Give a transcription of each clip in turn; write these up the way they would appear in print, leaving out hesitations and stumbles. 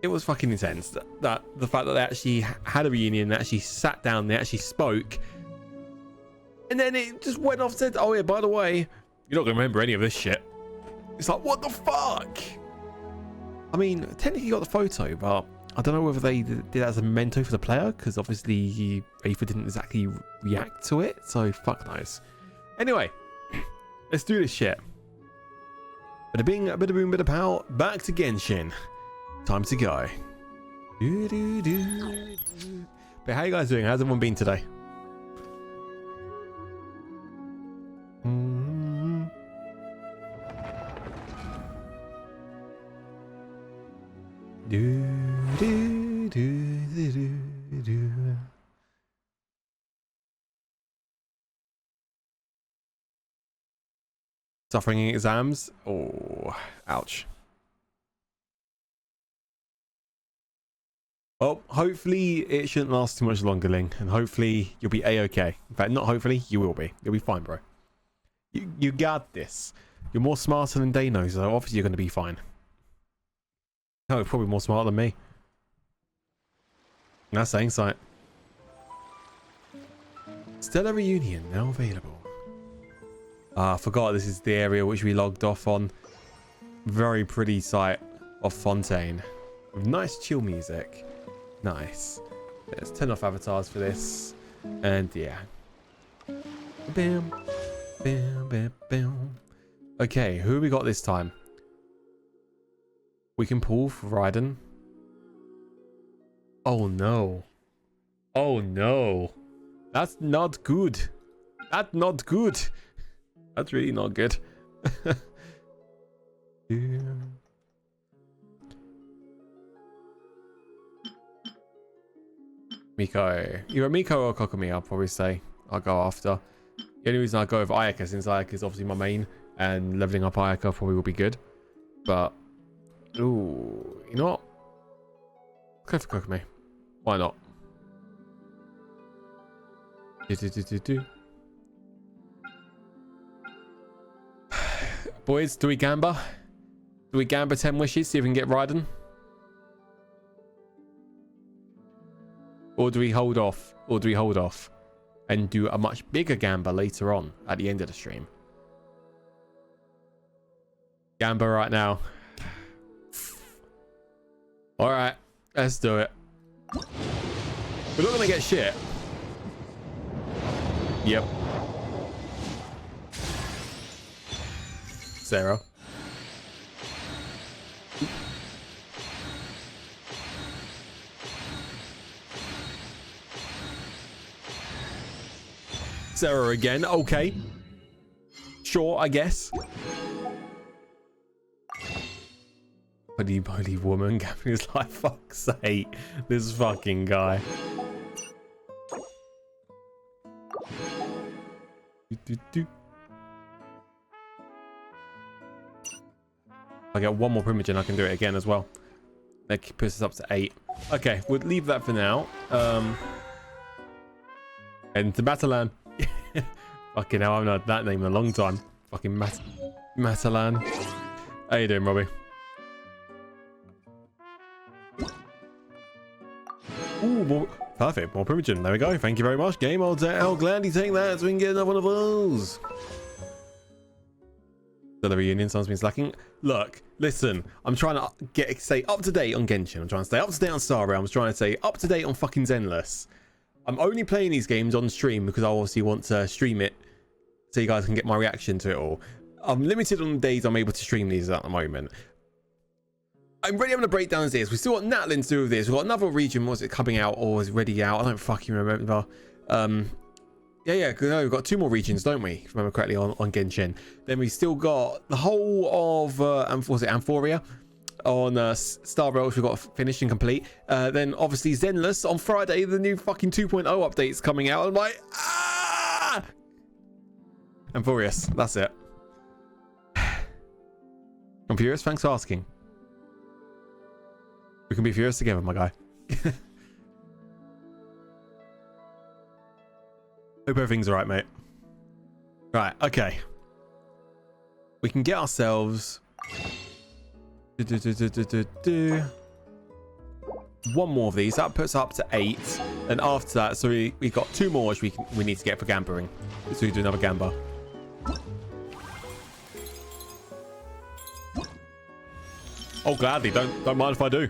it was fucking intense. That the fact that they actually had a reunion, they actually sat down, they actually spoke, and then it just went off and said, oh yeah, by the way, you're not gonna remember any of this shit. It's like, what the fuck? I mean, technically you got the photo, but I don't know whether they did that as a memento for the player, because obviously Aether didn't exactly react to it, so fuck knows. Anyway, let's do this shit. Bada bing, bada boom, bada pow, back to Genshin. Time to go. But how you guys doing? How's everyone been today? Suffering in exams? Oh, ouch. Well, hopefully it shouldn't last too much longer, Ling, and hopefully you'll be a-okay. In fact, not hopefully, you will be. You'll be fine, bro. You got this. You're more smarter than Dano, so obviously you're going to be fine. No, you're probably more smart than me. That's saying sight. Stellar Reunion now available. I forgot this is the area which we logged off on. Very pretty site of Fontaine. With nice chill music. Nice. Let's turn off avatars for this. And yeah. Bam. Bam, bam, bam. Okay, who we got this time? We can pull for Raiden. Oh no. Oh no. That's not good. That's not good. That's really not good. Yeah. Miko. Either Miko or Kokomi, I'll probably say. I'll go after. The only reason I go with Ayaka, since Ayaka is obviously my main, and leveling up Ayaka probably will be good. But, ooh, you know what? Go for Kokomi. Why not? Boys, do we gamba? Do we gamba 10 wishes, see if we can get Raiden? Or do we hold off? Or do we hold off and do a much bigger gamba later on at the end of the stream? Gamba right now. Alright, let's do it. We're not gonna get shit. Yep. Sarah. Sarah again. Okay. Sure, I guess. Holy woman. Gavin is like, fuck's sake. This fucking guy. If I get one more Primogen, I can do it again as well. That puts us up to 8. Okay, we'll leave that for now. And to Natlan. Fucking hell, I've not heard that name in a long time. Fucking Natlan. How you doing, Robbie? Ooh, perfect. More Primogen. There we go. Thank you very much, game. I'll gladly take that so we can get another one of those. The reunion, someone's been slacking. Look, listen, I'm trying to stay up to date on Genshin. I'm trying to stay up to date on Star Rail. I'm trying to stay up to date on fucking Zenless. I'm only playing these games on stream because I obviously want to stream it so you guys can get my reaction to it all. I'm limited on the days I'm able to stream these at the moment. I'm ready having a breakdown of this. We still got Natlan to do with this. We've got another region. Was it coming out or was it ready out? I don't fucking remember. Yeah, no, we've got 2 more regions, don't we? If I remember correctly on Genshin. Then we still got the whole of was it Amphoria on Star Rail, which we've got finished and complete. Then obviously Zenless on Friday, the new fucking 2.0 update's coming out. I'm like, ah! I'm furious. That's it. I'm furious. Thanks for asking. We can be furious together, my guy. Hope everything's alright, mate. Right, okay. We can get ourselves... one more of these. That puts up to 8. And after that, so we got 2 more which we need to get for gambling. So we do another gamba. Oh, gladly. Don't mind if I do.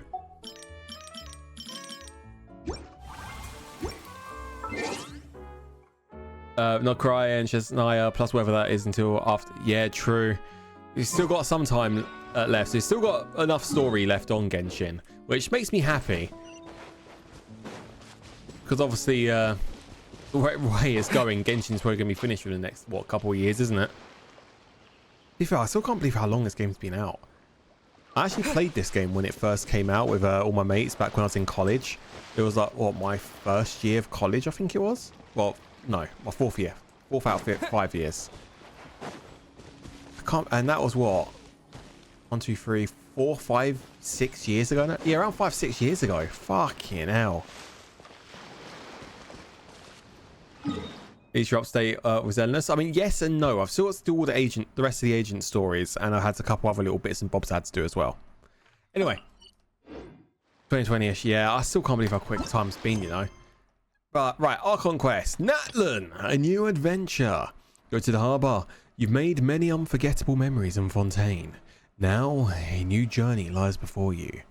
Not cry and Shesnaya, plus whether that is until after. Yeah, true. We've still got some time left. So we've still got enough story left on Genshin, which makes me happy. Because obviously, the way it's going, Genshin's probably going to be finished within the next, what, couple of years, isn't it? To be fair, I still can't believe how long this game's been out. I actually played this game when it first came out with all my mates back when I was in college. It was like, what, my first year of college, I think it was? Well, no, my 4th year. 4th out of 5 years. And that was what? 1, 2, 3, 4, 5, 6 years ago now? Yeah, around 5, 6 years ago. Fucking hell. Is your update was endless? I mean, yes and no. I've still got to do all the rest of the agent stories, and I had a couple other little bits and bobs I had to do as well. Anyway, 2020ish. Yeah, I still can't believe how quick time's been, you know. But right, Archon Quest, Natlan, a new adventure. Go to the harbour. You've made many unforgettable memories in Fontaine. Now, a new journey lies before you.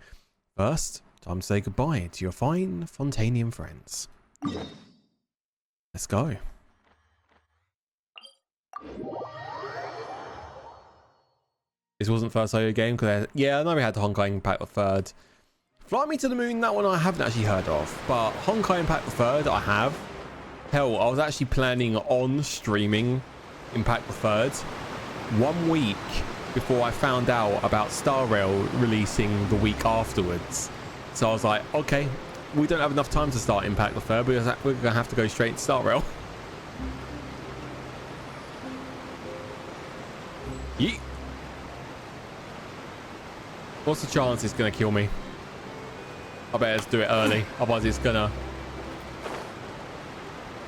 First, time to say goodbye to your fine Fontanian friends. Let's go. This wasn't first solo game because yeah, I know we had the Honkai Impact the 3rd. Fly Me to the Moon, that one I haven't actually heard of, but Honkai Impact the 3rd I have. Hell, I was actually planning on streaming Impact the 3rd 1 week before I found out about Star Rail releasing the week afterwards. So I was like, okay, we don't have enough time to start Impact the 3rd, we're going to have to go straight to Star Rail. Yeet. What's the chance it's going to kill me? I better just do it early, otherwise it's going to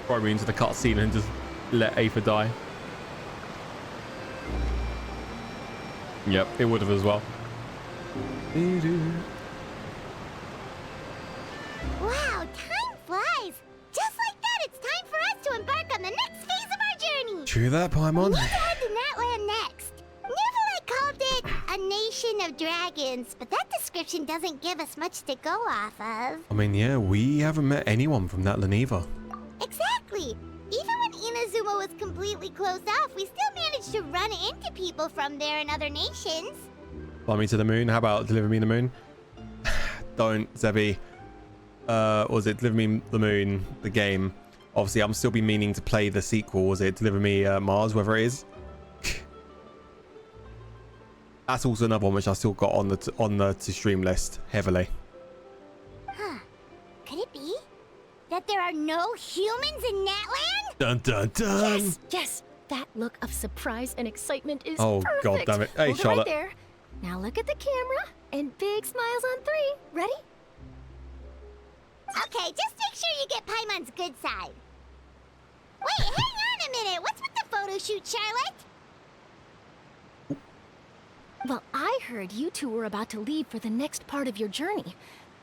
throw me into the cutscene and just let Aether die. Yep, it would have as well. Wow, time flies! Just like that, it's time for us to embark on the next phase of our journey! True that, Paimon. We need to head to Natlan next. Neverland called it a nation of dragons, but that description doesn't give us much to go off of. I mean, yeah, we haven't met anyone from Natlan either. Exactly! Even when Inazuma was completely closed off, we still managed to run into people from there in other nations. Fly Me to the Moon. How about Deliver Me the Moon? Don't, Zebi. Was it Deliver Me the Moon, the game? Obviously, I'm still be meaning to play the sequel. Was it Deliver Me Mars, whatever it is? That's also another one which I still got on the to stream list heavily. Huh. Could it be that there are no humans in Natlan? Dun dun dun! Yes, yes. That look of surprise and excitement is oh, perfect. God damn it. Hey, Hold Charlotte. it right there. Now look at the camera and big smiles on 3. Ready? Okay, just make sure you get Paimon's good side. Wait, hang on a minute. What's with the photo shoot, Charlotte? Well, I heard you two were about to leave for the next part of your journey.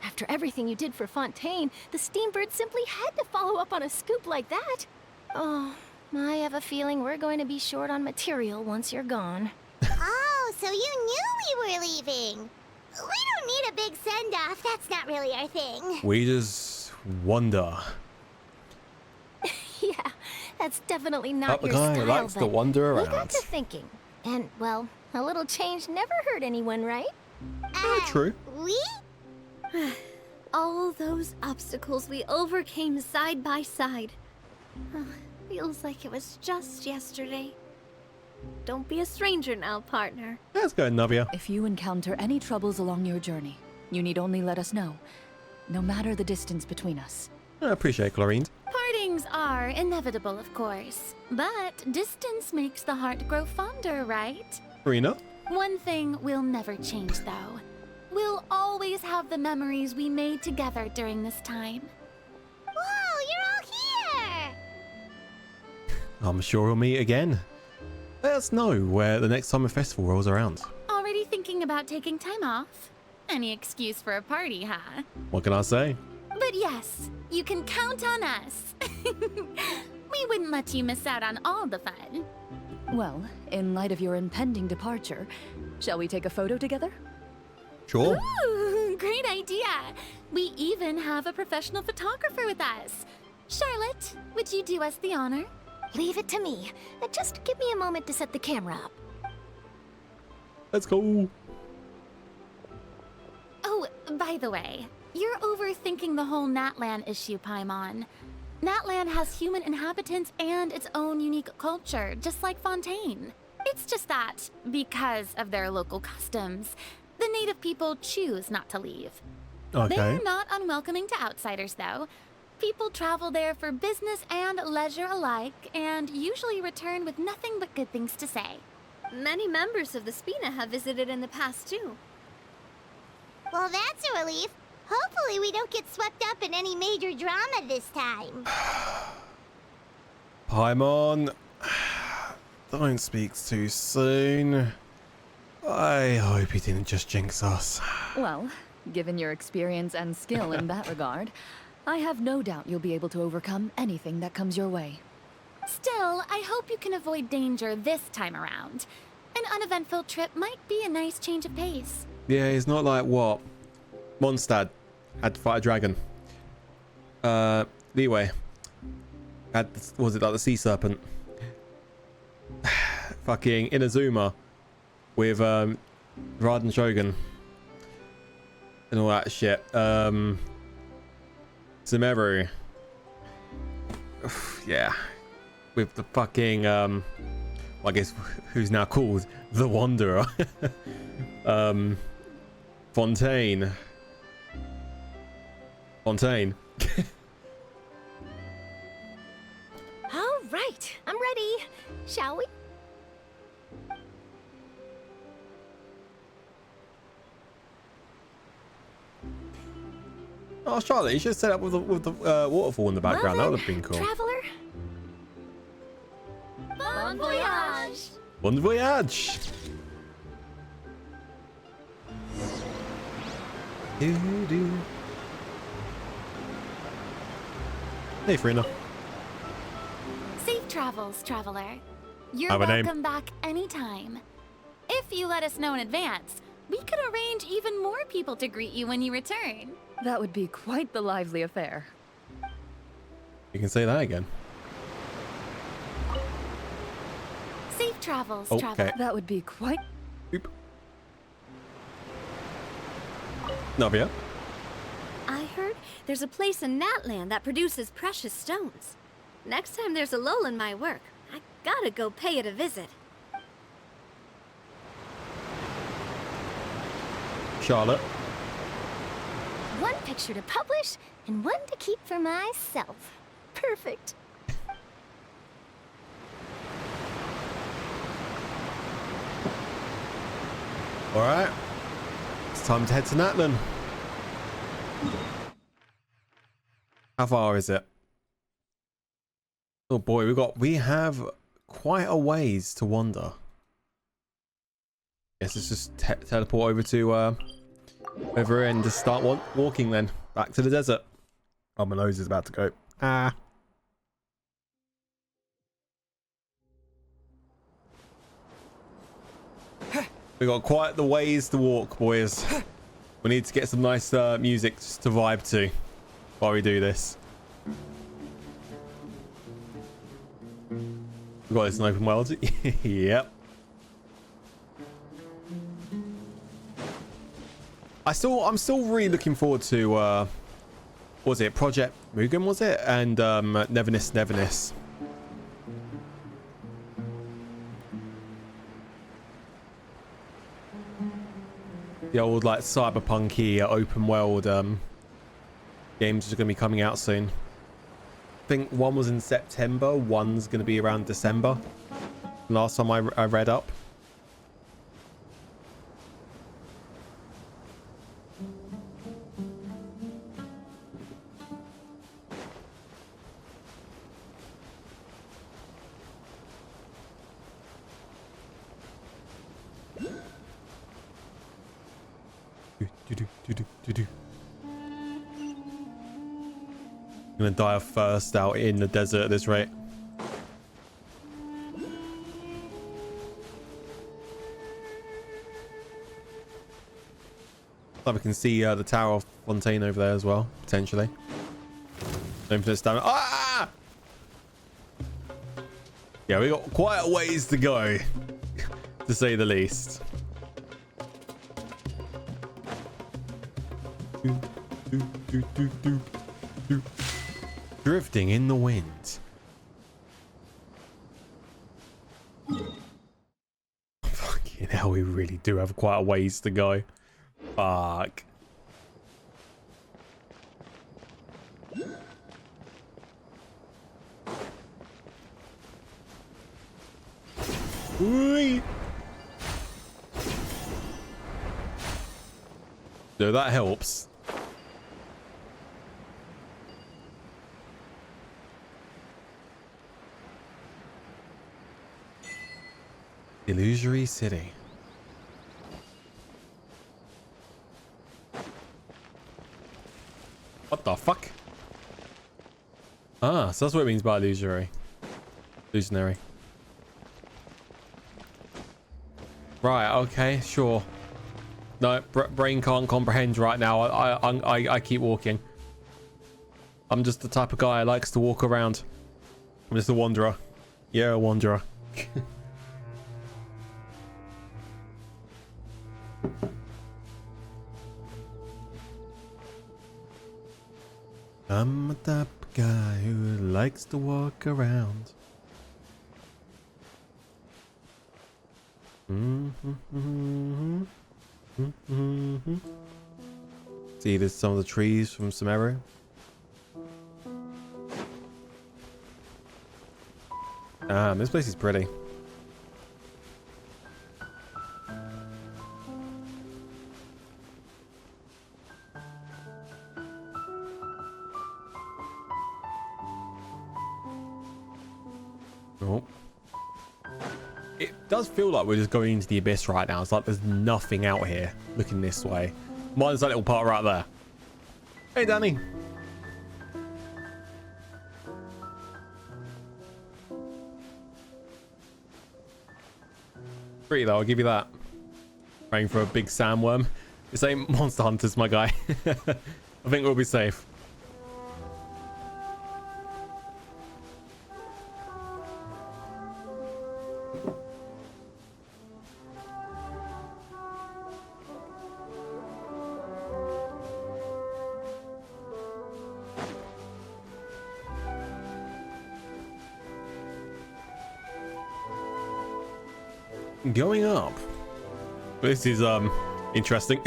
After everything you did for Fontaine, the Steambird simply had to follow up on a scoop like that. Oh, I have a feeling we're going to be short on material once you're gone. Oh, so you knew we were leaving. We don't need a big send-off. That's not really our thing. We just wander. Yeah, that's definitely not The your guy style, likes to but wander we got around. to thinking. And, well, a little change never hurt anyone, right? True. We? All those obstacles we overcame side by side. Feels like it was just yesterday. Don't be a stranger now, partner. Let's go, Navia. If you encounter any troubles along your journey, you need only let us know, no matter the distance between us. I appreciate Chlorine. Partings are inevitable, of course. But distance makes the heart grow fonder, right? Karina? One thing will never change, though. We'll always have the memories we made together during this time. Whoa, you're all here! I'm sure we'll meet again. Let us know where the next summer festival rolls around. Already thinking about taking time off? Any excuse for a party, huh? What can I say? But yes, you can count on us. We wouldn't let you miss out on all the fun. Well, in light of your impending departure, shall we take a photo together? Sure. Ooh, great idea. We even have a professional photographer with us. Charlotte, would you do us the honor? Leave it to me. Just give me a moment to set the camera up. Let's go. Oh, by the way, you're overthinking the whole Natlan issue, Paimon. Natlan has human inhabitants and its own unique culture, just like Fontaine. It's just that, because of their local customs, the native people choose not to leave. Okay. They're not unwelcoming to outsiders, though. People travel there for business and leisure alike, and usually return with nothing but good things to say. Many members of the Spina have visited in the past, too. Well, that's a relief. Hopefully we don't get swept up in any major drama this time. Paimon, don't speak too soon. I hope he didn't just jinx us. Well, given your experience and skill in that regard, I have no doubt you'll be able to overcome anything that comes your way. Still, I hope you can avoid danger this time around. An uneventful trip might be a nice change of pace. Yeah, he's not like what? Mondstadt had to fight a dragon. Leeway had, was it like the sea serpent? Fucking Inazuma with Raiden Shogun and all that shit. Sumeru. Yeah. With the fucking well, I guess who's now called the Wanderer. Fontaine. All right, I'm ready. Shall we? Oh, Charlotte, you should set up with the waterfall in the background. Well That would then, have been cool. Traveler. Bon voyage! Bon voyage. Doo-doo. Hey, Farina. Safe travels, traveler. You're Have a name. welcome back anytime. If you let us know in advance, we could arrange even more people to greet you when you return. That would be quite the lively affair. You can say that again. Safe travels, Okay. traveler. That would be quite... Oop. Navia. I heard there's a place in Natlan that produces precious stones. Next time there's a lull in my work, I gotta go pay it a visit. Charlotte. One picture to publish and one to keep for myself. Perfect. All right. It's time to head to Natlan. How far is it? Oh boy, we have quite a ways to wander. Guess let's just teleport over to over here and just start walking then back to the desert. Oh, my nose is about to go. Ah. We got quite the ways to walk, boys. We need to get some nice music just to vibe to while we do this. We got this in open world. Yep. I'm still really looking forward to what was it, Project Mugen, was it? And Neverness. The old like cyberpunky open world games are going to be coming out soon. I think one was in September, one's going to be around December. Last time I read up. gonna die of thirst out in the desert at this rate. Like we can see the Tower of Fontaine over there as well, potentially. Infinite stamina. Ah! Yeah, we got quite a ways to go, to say the least. Drifting in the wind. Fucking hell, we really do have quite a ways to go. Fuck. Ooh. So that helps. Illusory City. What the fuck? Ah, so that's what it means by illusory. Illusionary. Right, okay, sure. No, brain can't comprehend right now. I keep walking. I'm just the type of guy who likes to walk around. I'm just a wanderer. Yeah, a wanderer. I'm a type of guy who likes to walk around. See, there's some of the trees from Sumeru. This place is pretty. Oh. It does feel like we're just going into the abyss right now. It's like there's nothing out here looking this way. Minus that little part right there. Hey, Danny. Pretty though, I'll give you that. Praying for a big sandworm. This ain't Monster Hunters, my guy. I think we'll be safe. Going up. This is interesting.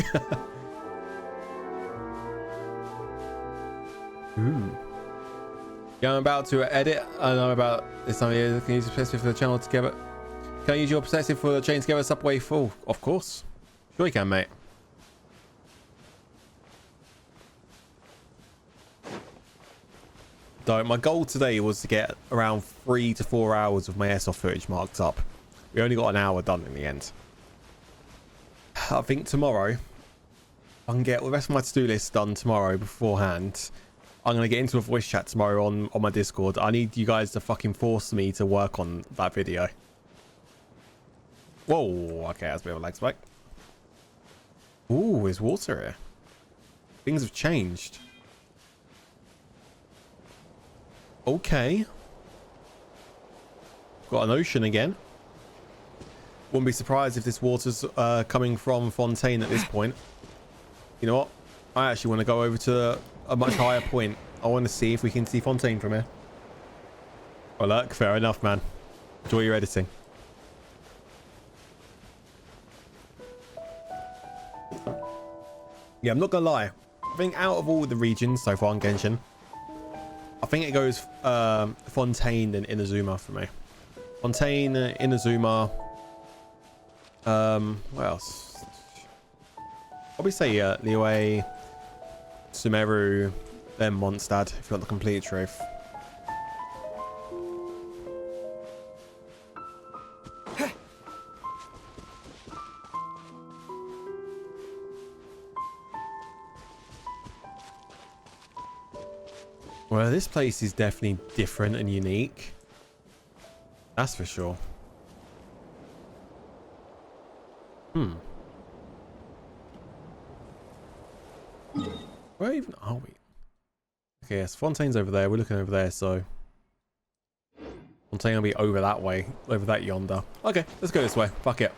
Ooh. Yeah, I'm about to edit. I know about this time of year. Can you use obsessive for the channel together? Can I use your obsessive for the chain together subway full? Of course. Sure you can, mate. So my goal today was to get around 3 to 4 hours of my airsoft footage marked up. We only got an hour done in the end. I think tomorrow, I can get the rest of my to-do list done tomorrow beforehand. I'm going to get into a voice chat tomorrow on my Discord. I need you guys to fucking force me to work on that video. Whoa, okay, that's a bit of a lag spike. Ooh, there's water here. Things have changed. Okay. Got an ocean again. Wouldn't be surprised if this water's coming from Fontaine at this point. You know what? I actually want to go over to a much higher point. I want to see if we can see Fontaine from here. Well, look, fair enough, man. Enjoy your editing. Yeah, I'm not gonna lie. I think out of all the regions so far in Genshin, I think it goes Fontaine and Inazuma for me. Fontaine, Inazuma. What else? Probably say Liyue, Sumeru, then Mondstadt, if you want the complete truth. Well, this place is definitely different and unique. That's for sure. Where even are we? Okay, yes, Fontaine's over there. We're looking over there, so Fontaine will be over that way, over that yonder. Okay, let's go this way. Fuck it.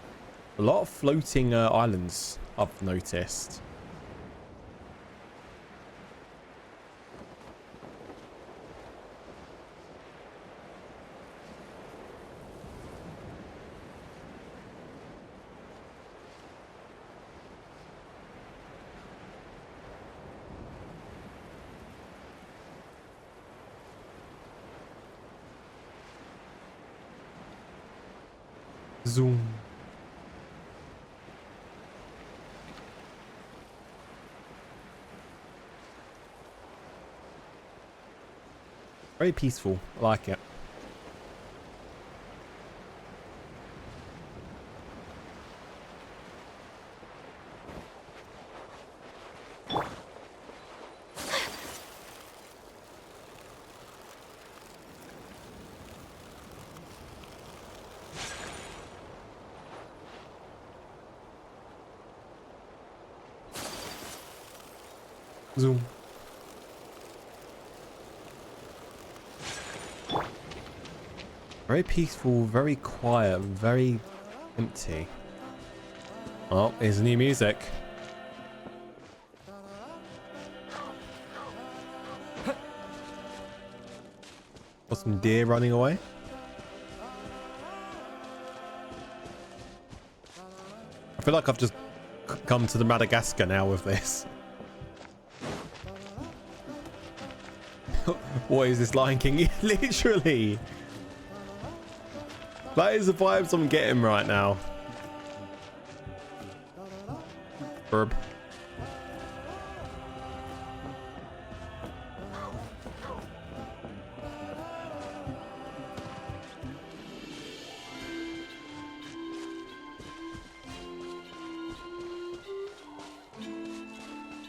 A lot of floating islands I've noticed. Zoom. Very peaceful. I like it. Zoom. Very peaceful, very quiet, very empty. Oh, here's new music. Got some deer running away. I feel like I've just come to the Madagascar now with this. What is this, Lion King? Literally. That is the vibes I'm getting right now. Burb.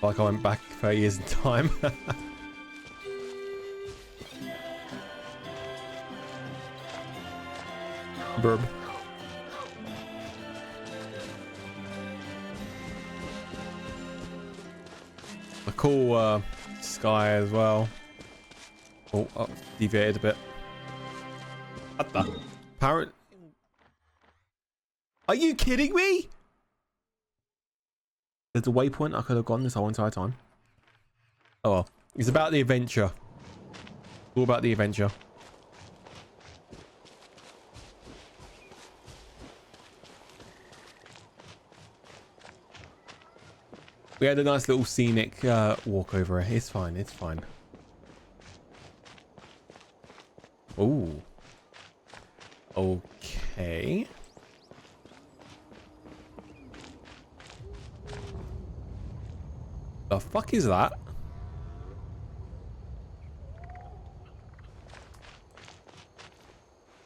Like I went back 30 years in time. Burb. A cool sky as well. Oh, deviated a bit. What the? Parrot. Are you kidding me? There's a waypoint I could have gone this whole entire time. Oh well. It's about the adventure. All about the adventure. We had a nice little scenic walk over here. It's fine. It's fine. Ooh. Okay. The fuck is that?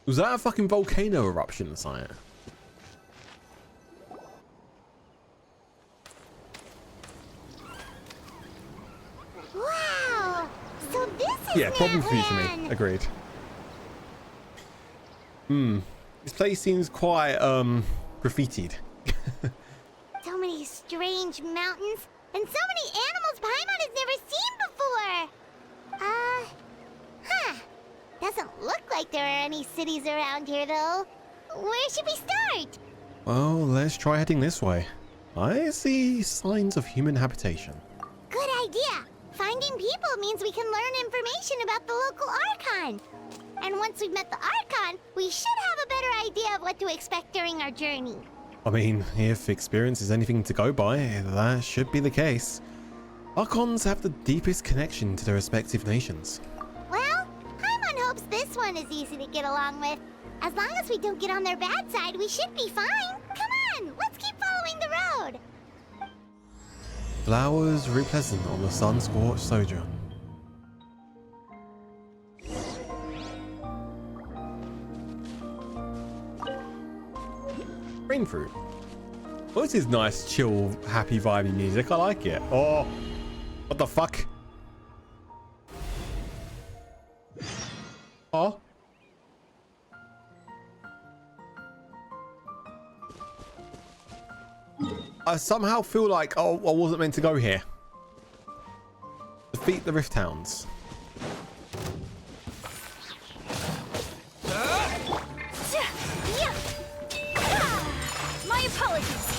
Was that a fucking volcano eruption site? Wow! So this is Yeah, problem future me. Natlan. Agreed. This place seems quite graffitied. So many strange mountains and so many animals Paimon has never seen before. Doesn't look like there are any cities around here though. Where should we start? Well, let's try heading this way. I see signs of human habitation. Good idea. Finding people means we can learn information about the local Archon. And once we've met the Archon, we should have a better idea of what to expect during our journey. I mean, if experience is anything to go by, that should be the case. Archons have the deepest connection to their respective nations. Well, Paimon hopes this one is easy to get along with. As long as we don't get on their bad side, we should be fine. Come on, let's keep following the road. Flowers very pleasant on the sun-scorched sojourn. Rain fruit. Well, this is nice, chill, happy, vibey music. I like it. Oh, what the fuck? Oh. I somehow feel like I wasn't meant to go here. Defeat the Rift Hounds. My apologies.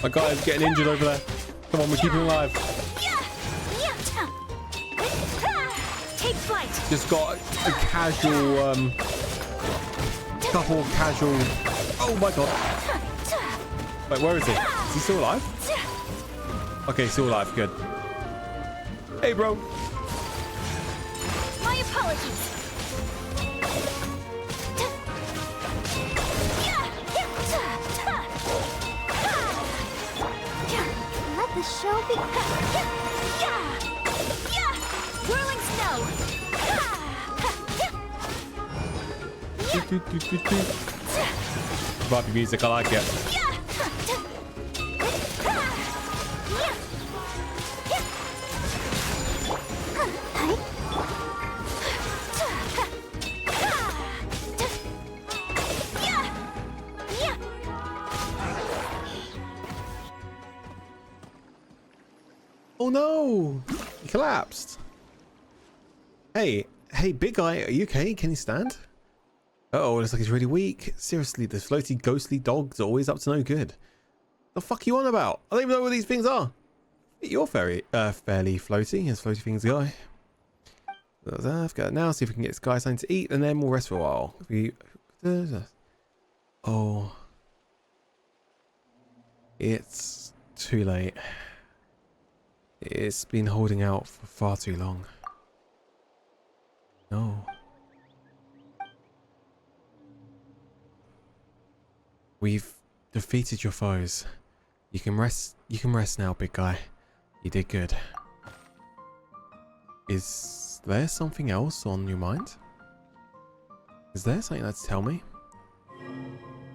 My guy's getting injured over there. Come on, we're keeping him alive. Take flight. Just got a casual, couple of casual. Oh my god. Wait, where is he? Is he still alive? Okay, still alive. Good. Hey, bro. My apologies. Let the show begin. Whirling snow. Vibey music, I like it. Oh no! He collapsed. Hey, big guy, are you okay? Can you stand? Uh-oh, looks like he's really weak. Seriously, the floaty ghostly dog's always up to no good. The fuck you on about? I don't even know what these things are. You're fairly floaty, as floaty things go. I've got it now, see if we can get this guy something to eat, and then we'll rest for a while. Oh. It's too late. It's been holding out for far too long. No. We've defeated your foes. You can rest now, big guy. You did good. Is there something else on your mind? Is there something that's tell me?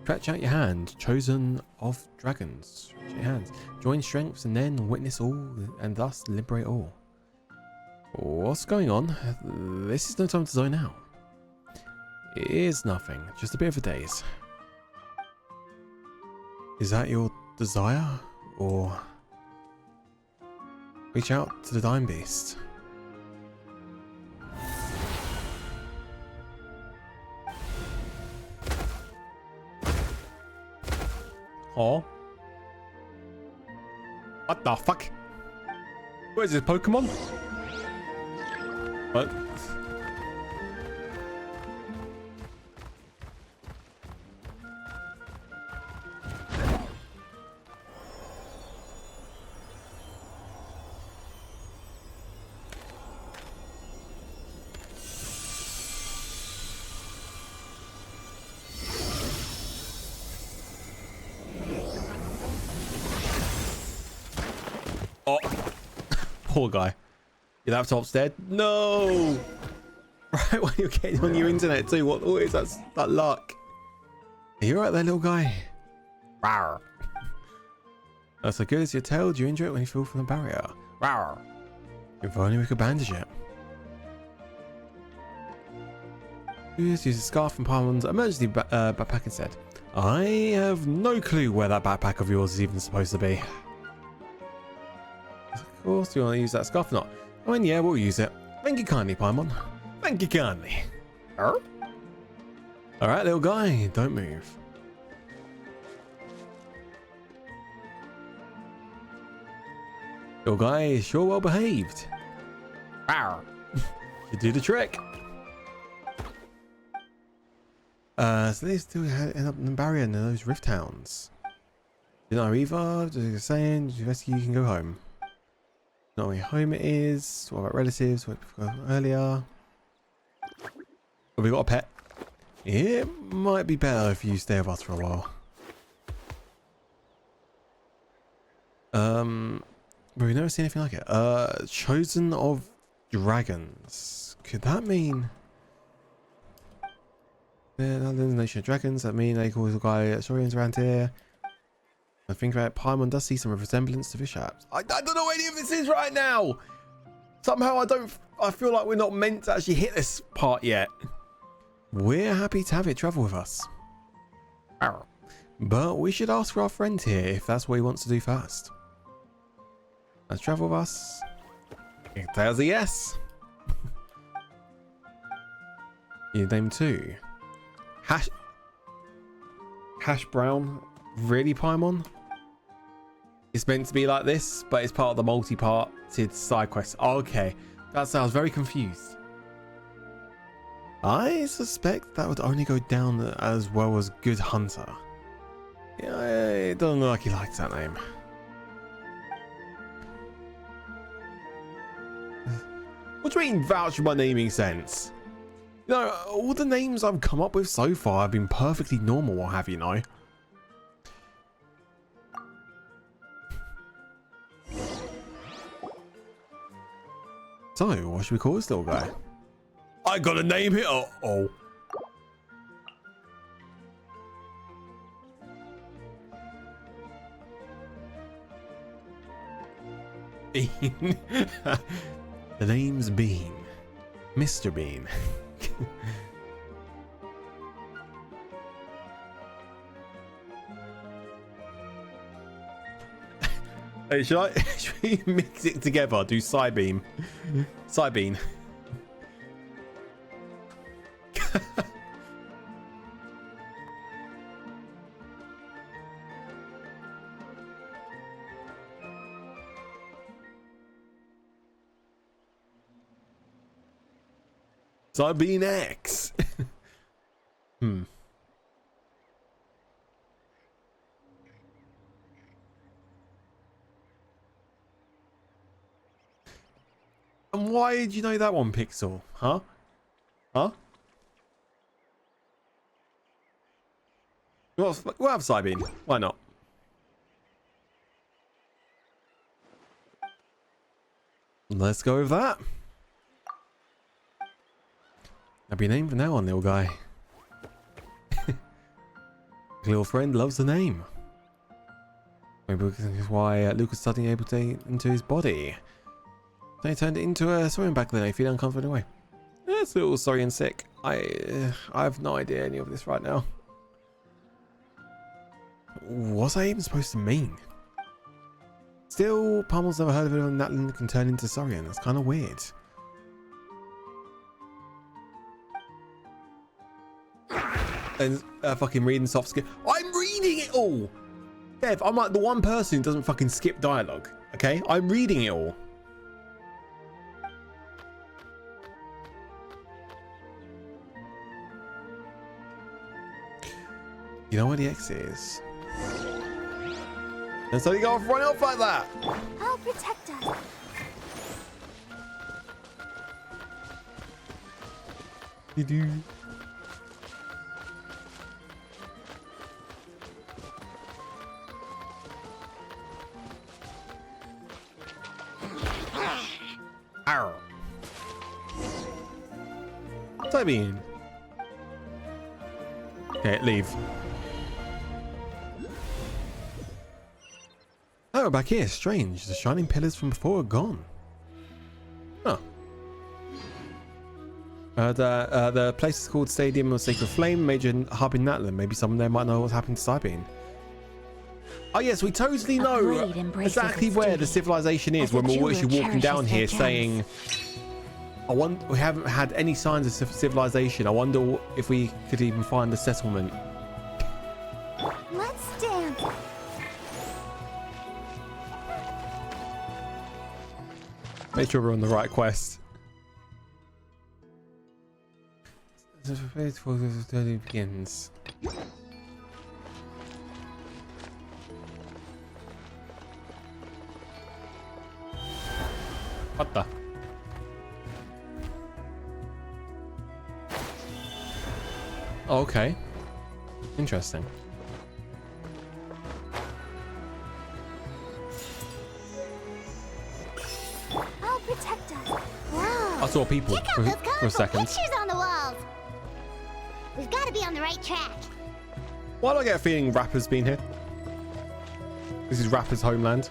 Stretch out your hand, chosen of dragons. Stretch your hands. Join strengths and then witness all and thus liberate all. What's going on? This is no time to zone out. It is nothing, just a bit of a daze. Is that your desire? Or reach out to the Dying Beast? Oh. What the fuck? What is this, Pokemon? What? Oh, poor guy. Your laptop's dead? No! Right when you're getting on your internet too. What is that luck? Are you right there, little guy? Rawr. That's so good as your tail. Do you injure it when you fall from the barrier? Rawr. If only we could bandage it. Use a scarf from Parmon's emergency backpack instead. I have no clue where that backpack of yours is even supposed to be. Of course, do you want to use that scarf or not? I mean, yeah, we'll use it. Thank you kindly, Paimon. Thank you kindly. Alright, little guy, don't move. Your guy is sure well behaved. You do the trick. So they still end up in the barrier in those rift towns. You know, either just saying, rescue, you can go home. Not where home it is. What about relatives? What we got earlier? Have we got a pet? It might be better if you stay with us for a while. But we've never seen anything like it. Chosen of dragons. Could that mean... Yeah, the nation of dragons. That mean they call the guy Saurians around here. I think about it, Paimon does see some resemblance to fish apps. I don't know what any of this is right now. Somehow I feel like we're not meant to actually hit this part yet. We're happy to have it travel with us. But we should ask for our friend here if that's what he wants to do first. Let's travel with us. It tells a yes. Your name too. Hash Brown. Really, Paimon? It's meant to be like this, but it's part of the multi-parted side quest. Oh, okay. That's I was very confused. I suspect that would only go down as well as Good Hunter. Yeah, it doesn't look like he likes that name. What do you mean vouch for my naming sense? You know, all the names I've come up with so far have been perfectly normal, what have you know? So, what should we call this little guy? I got a name here. Oh. Bean. The name's Bean. Mr. Bean. Hey, should we mix it together? Do Psybeam. Psybeam. Psybeam X. And why did you know that one, Pixel? Huh? Huh? We'll have Psybeam. Why not? Let's go with that. That'll be a name from now on, little guy. Little friend loves the name. Maybe that's why Luke was suddenly able to into his body. They turned it into a Saurian back then. I feel uncomfortable in a way. That's a little sorry and sick. I have no idea any of this right now. What's that even supposed to mean? Still, Paimon's never heard of it when Natlan can turn into Saurian. That's kind of weird. And fucking reading soft skill. I'm reading it all! Dev, I'm like the one person who doesn't fucking skip dialogue. Okay? I'm reading it all. You know where the exit is? And so you go off run off like that. I'll protect us. You do. Arrow. What's that mean? Okay, leave. Oh, we're back here. Strange. The shining pillars from before are gone. Huh. The place is called Stadium of Sacred Flame, major hub in Natlan. Maybe someone there might know what's happened to Psybeam. Oh yes, we totally know exactly where the civilization is when we're actually walking down here saying, we haven't had any signs of civilization. I wonder if we could even find the settlement. Let's dance. Make sure we're on the right quest. The faithful journey begins. What the? Oh, okay. Interesting. saw people Check out for those a colorful second. pictures on the walls. We've got to be on the right track. Why do I get a feeling Rapper's been here? This is Rapper's homeland.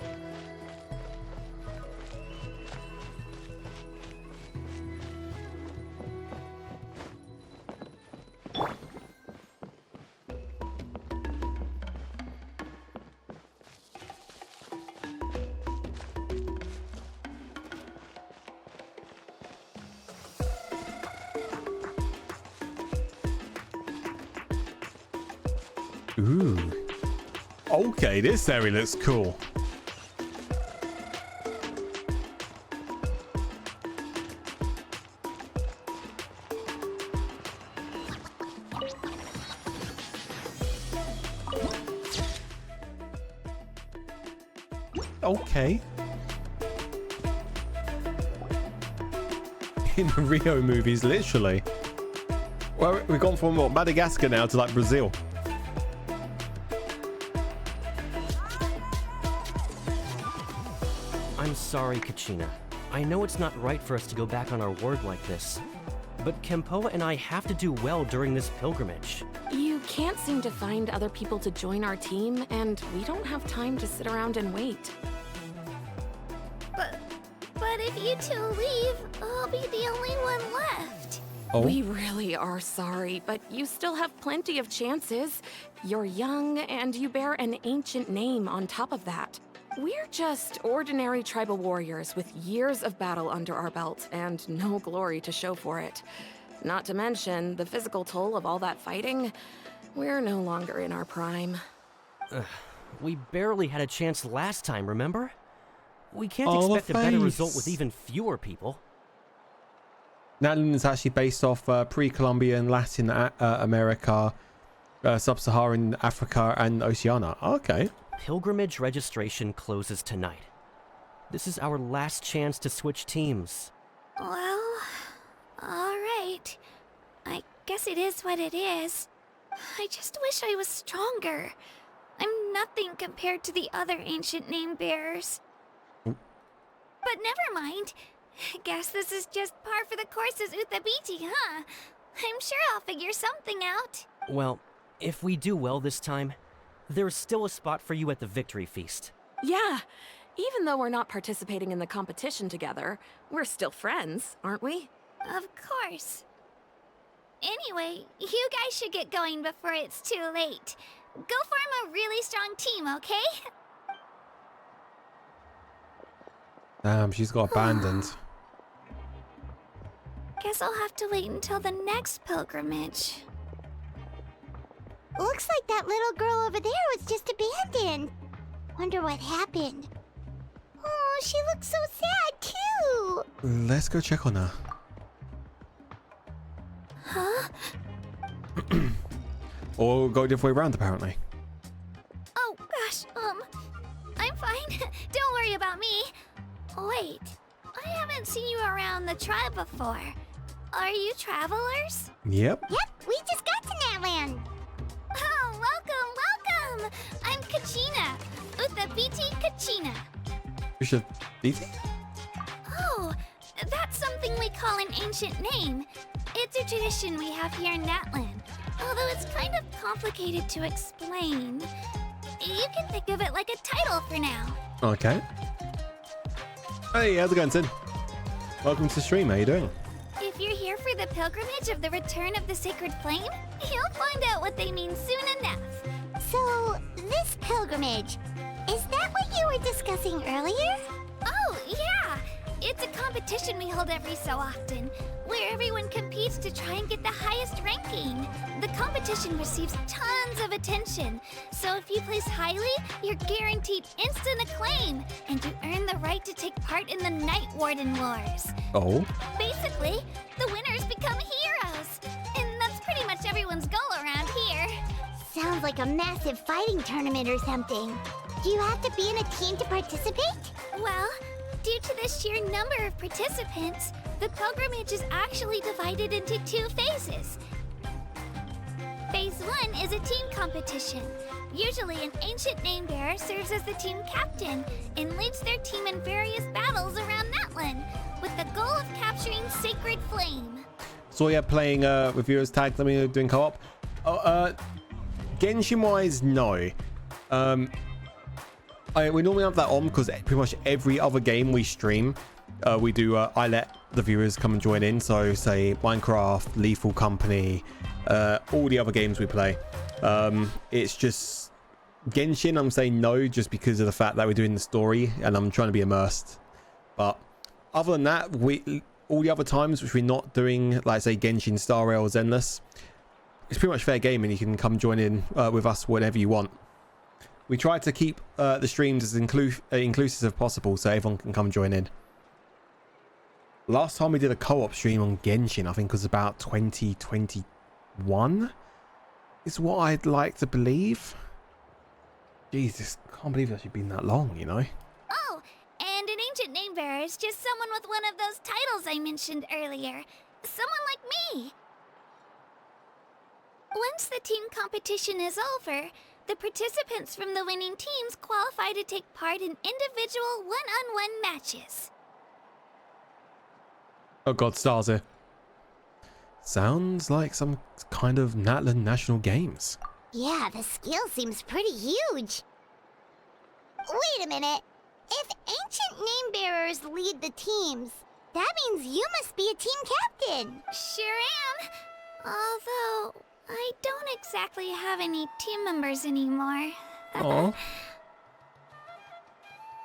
Ooh. Okay, this area looks cool. Okay. In the Rio movies, literally. Well, we've gone from what, Madagascar now to like Brazil. I'm sorry, Kachina. I know it's not right for us to go back on our word like this, but Kempoa and I have to do well during this pilgrimage. You can't seem to find other people to join our team, and we don't have time to sit around and wait. But if you two leave, I'll be the only one left. Oh. We really are sorry, but you still have plenty of chances. You're young, and you bear an ancient name on top of that. We're just ordinary tribal warriors with years of battle under our belt and no glory to show for it. Not to mention the physical toll of all that fighting. We're no longer in our prime. We barely had a chance last time, remember? We can't Oh, expect a better result face. with even fewer people. Natlan is actually based off pre-Columbian, Latin America, Sub-Saharan Africa, and Oceania. Okay. Pilgrimage registration closes tonight. This is our last chance to switch teams. Well, alright. I guess it is what it is. I just wish I was stronger. I'm nothing compared to the other ancient name bearers. But never mind. Guess this is just par for the courses Uthabiti, huh? I'm sure I'll figure something out. Well, if we do well this time, there's still a spot for you at the victory feast. Yeah, even though we're not participating in the competition together, we're still friends, aren't we? Of course. Anyway, you guys should get going before it's too late. Go form a really strong team, okay? Damn, she's got abandoned. Guess I'll have to wait until the next pilgrimage. Looks like that little girl over there was just abandoned. Wonder what happened. Oh, she looks so sad too. Let's go check on her. Huh? Or go the other way around, apparently. Oh, gosh, I'm fine. Don't worry about me. Wait, I haven't seen you around the tribe before. Are you travelers? Yep. Yep, we just got to Natlan. Oh, welcome! I'm Kachina. Uthabiti Kachina. We should eat. Oh, that's something we call an ancient name. It's a tradition we have here in Natlan, although it's kind of complicated to explain. You can think of it like a title for now. Okay. Hey, how's it going, Sid? Welcome to the stream. How you doing? If you're here for the pilgrimage of the return of the sacred flame, you'll find out what they mean soon enough. So, this pilgrimage, is that what you were discussing earlier? Oh, yeah! It's a competition we hold every so often, where everyone competes to try and get the highest ranking. The competition receives tons of attention, so if you place highly, you're guaranteed instant acclaim, and you earn the right to take part in the Night Warden Wars. Oh. Basically, the winners become heroes, and that's pretty much everyone's goal around here. Sounds like a massive fighting tournament or something. Do you have to be in a team to participate? Well, due to the sheer number of participants, the pilgrimage is actually divided into 2 phases. Phase 1 is a team competition. Usually an ancient name bearer serves as the team captain and leads their team in various battles around Natlan. with the goal of capturing Sacred Flame. So yeah, playing with viewers tagged. Let me doing co-op. Genshin wise, no. We normally have that on because pretty much every other game we stream, we do. I let the viewers come and join in. So say Minecraft, Lethal Company, all the other games we play. It's just Genshin. I'm saying no, just because of the fact that we're doing the story and I'm trying to be immersed. But other than that, all the other times which we're not doing, like say Genshin, Star Rail, Zenless, it's pretty much fair game, and you can come join in with us whenever you want. We try to keep the streams as inclusive as possible, so everyone can come join in. Last time we did a co-op stream on Genshin, I think was about 2021. Is what I'd like to believe. Jesus, can't believe it's actually been that long, you know. Oh, and an ancient name bearer is just someone with one of those titles I mentioned earlier. Someone like me. Once the team competition is over, the participants from the winning teams qualify to take part in individual one-on-one matches. Oh god, stars here. Sounds like some kind of Natlan National Games. Yeah, the skill seems pretty huge. Wait a minute. If ancient name bearers lead the teams, that means you must be a team captain. Sure am. Although, I don't exactly have any team members anymore. Oh.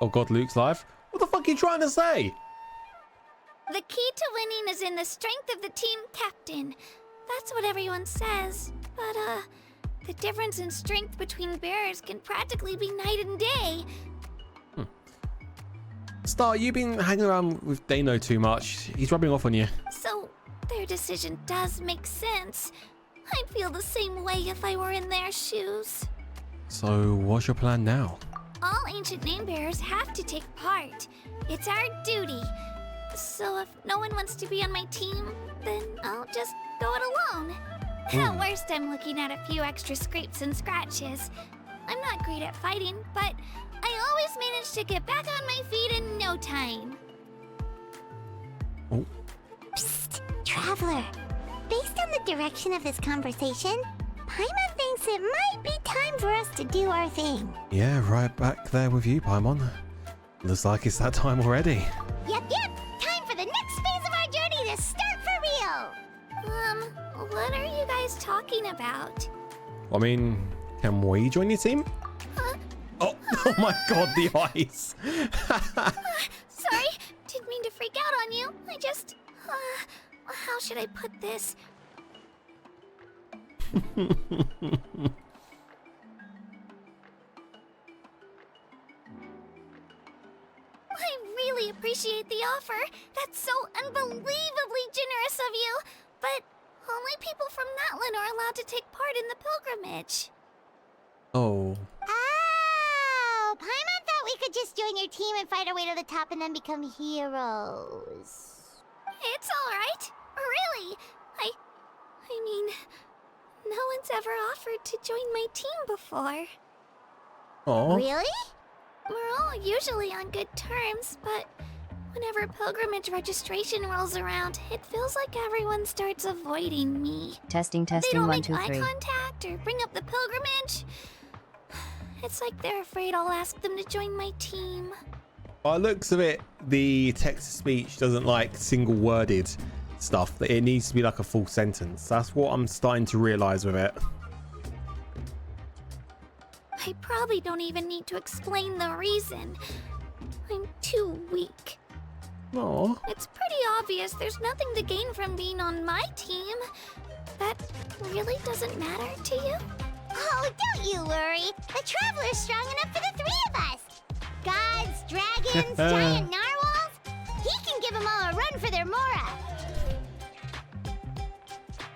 Oh god, Luke's live. What the fuck are you trying to say? The key to winning is in the strength of the team captain. That's what everyone says. But, the difference in strength between bearers can practically be night and day. Star, you've been hanging around with Dano too much. He's rubbing off on you. So, their decision does make sense. I'd feel the same way if I were in their shoes. So, what's your plan now? All ancient name bearers have to take part. It's our duty. So if no one wants to be on my team, then I'll just go it alone. At worst, I'm looking at a few extra scrapes and scratches. I'm not great at fighting, but I always manage to get back on my feet in no time. Oh. Psst, Traveler. Based on the direction of this conversation, Paimon thinks it might be time for us to do our thing. Yeah, right back there with you, Paimon. Looks like it's that time already. Yep. Time for the next phase of our journey to start for real. What are you guys talking about? I mean, can we join your team? Huh? Oh my god, the eyes. Sorry, didn't mean to freak out on you. I just... how should I put this? I really appreciate the offer. That's so unbelievably generous of you. But only people from Natlan are allowed to take part in the pilgrimage. Oh. Oh, Paimon thought we could just join your team and fight our way to the top and then become heroes. It's alright. Really. I mean, no one's ever offered to join my team before. Oh. Really? We're all usually on good terms, but whenever pilgrimage registration rolls around, it feels like everyone starts avoiding me. Testing, They don't 1, make 2, eye 3. contact or bring up the pilgrimage. It's like they're afraid I'll ask them to join my team. By the looks of it, the text-to-speech doesn't like single-worded stuff. It needs to be like a full sentence. That's what I'm starting to realize with it. I probably don't even need to explain the reason. I'm too weak. Oh. It's pretty obvious there's nothing to gain from being on my team. That really doesn't matter to you? Oh, don't you worry. The Traveler's strong enough for the three of us. Gods, dragons, giant narwhals. He can give them all a run for their Mora.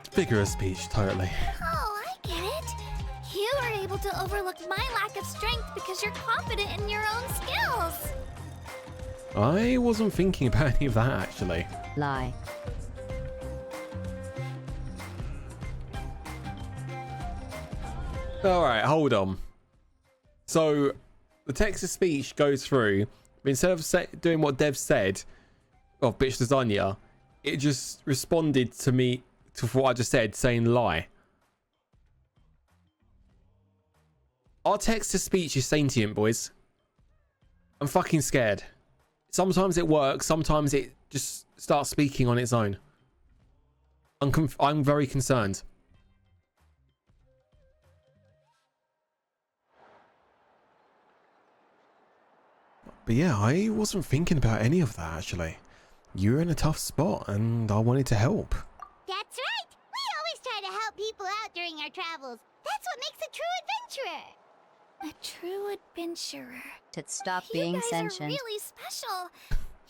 Figure of speech, totally. Oh, I get it. You were able to overlook my lack of strength because you're confident in your own skills. I wasn't thinking about any of that, actually. Lie. Alright, hold on. So, the text-to-speech goes through, but instead of doing what Dev said, of Bitch Lasagna, it just responded to me to what I just said, saying lie. Our text to speech is sentient, boys. I'm fucking scared. Sometimes it works, sometimes it just starts speaking on its own. I'm very concerned. But yeah, I wasn't thinking about any of that, actually. You were in a tough spot, and I wanted to help. That's right. We always try to help people out during our travels. That's what makes a true adventurer. A true adventurer. To stop You being guys sentient. are really special.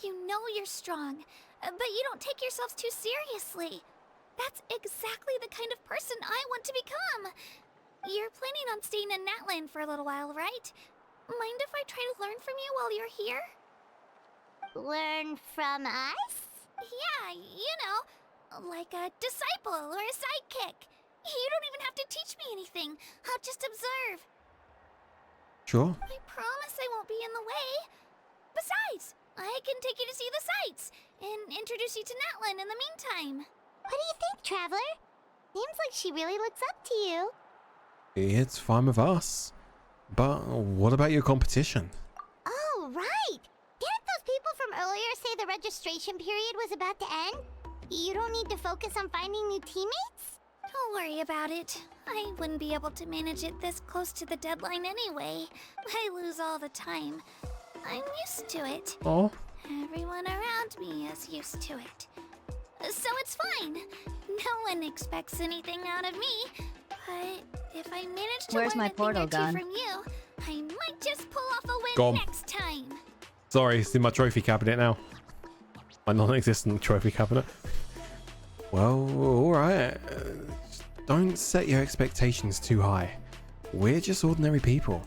You know you're strong, but you don't take yourselves too seriously. That's exactly the kind of person I want to become. You're planning on staying in Natlan for a little while, right? Mind if I try to learn from you while you're here? Learn from us? Yeah, you know, like a disciple or a sidekick. You don't even have to teach me anything. I'll just observe. Sure. I promise I won't be in the way. Besides, I can take you to see the sights and introduce you to Natlan in the meantime. What do you think, Traveler? Seems like she really looks up to you. It's fine with us. But what about your competition? Oh, right. Didn't those people from earlier say the registration period was about to end? You don't need to focus on finding new teammates? Don't worry about it. I wouldn't be able to manage it this close to the deadline anyway. I lose all the time. I'm used to it. Oh. Everyone around me is used to it. So it's fine. No one expects anything out of me. But if I manage to Where's learn my a thing portal or two gun? from you, I might just pull off a win Gone. next time. Sorry, it's in my trophy cabinet now. My non-existent trophy cabinet. Well, alright. Don't set your expectations too high. We're just ordinary people.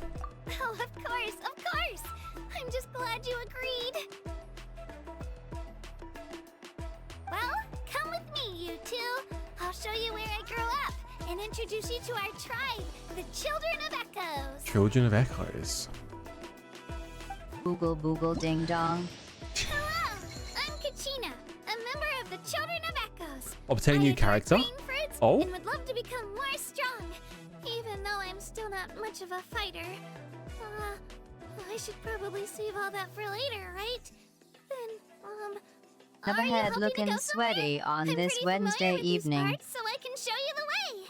Oh, of course, of course. I'm just glad you agreed. Well, come with me, you two. I'll show you where I grew up and introduce you to our tribe, the Children of Echoes. Children of Echoes. Boogle boogle ding dong. Hello, I'm Kachina, a member of the Children of Echoes. Obtain I new adore character? green fruits Oh. and would love to become more strong, even though I'm still not much of a fighter. I should probably save all that for later, right? Then, Have are a you head helping looking to go somewhere? sweaty on I'm this pretty familiar Wednesday with these evening. parts, so I can show you the way.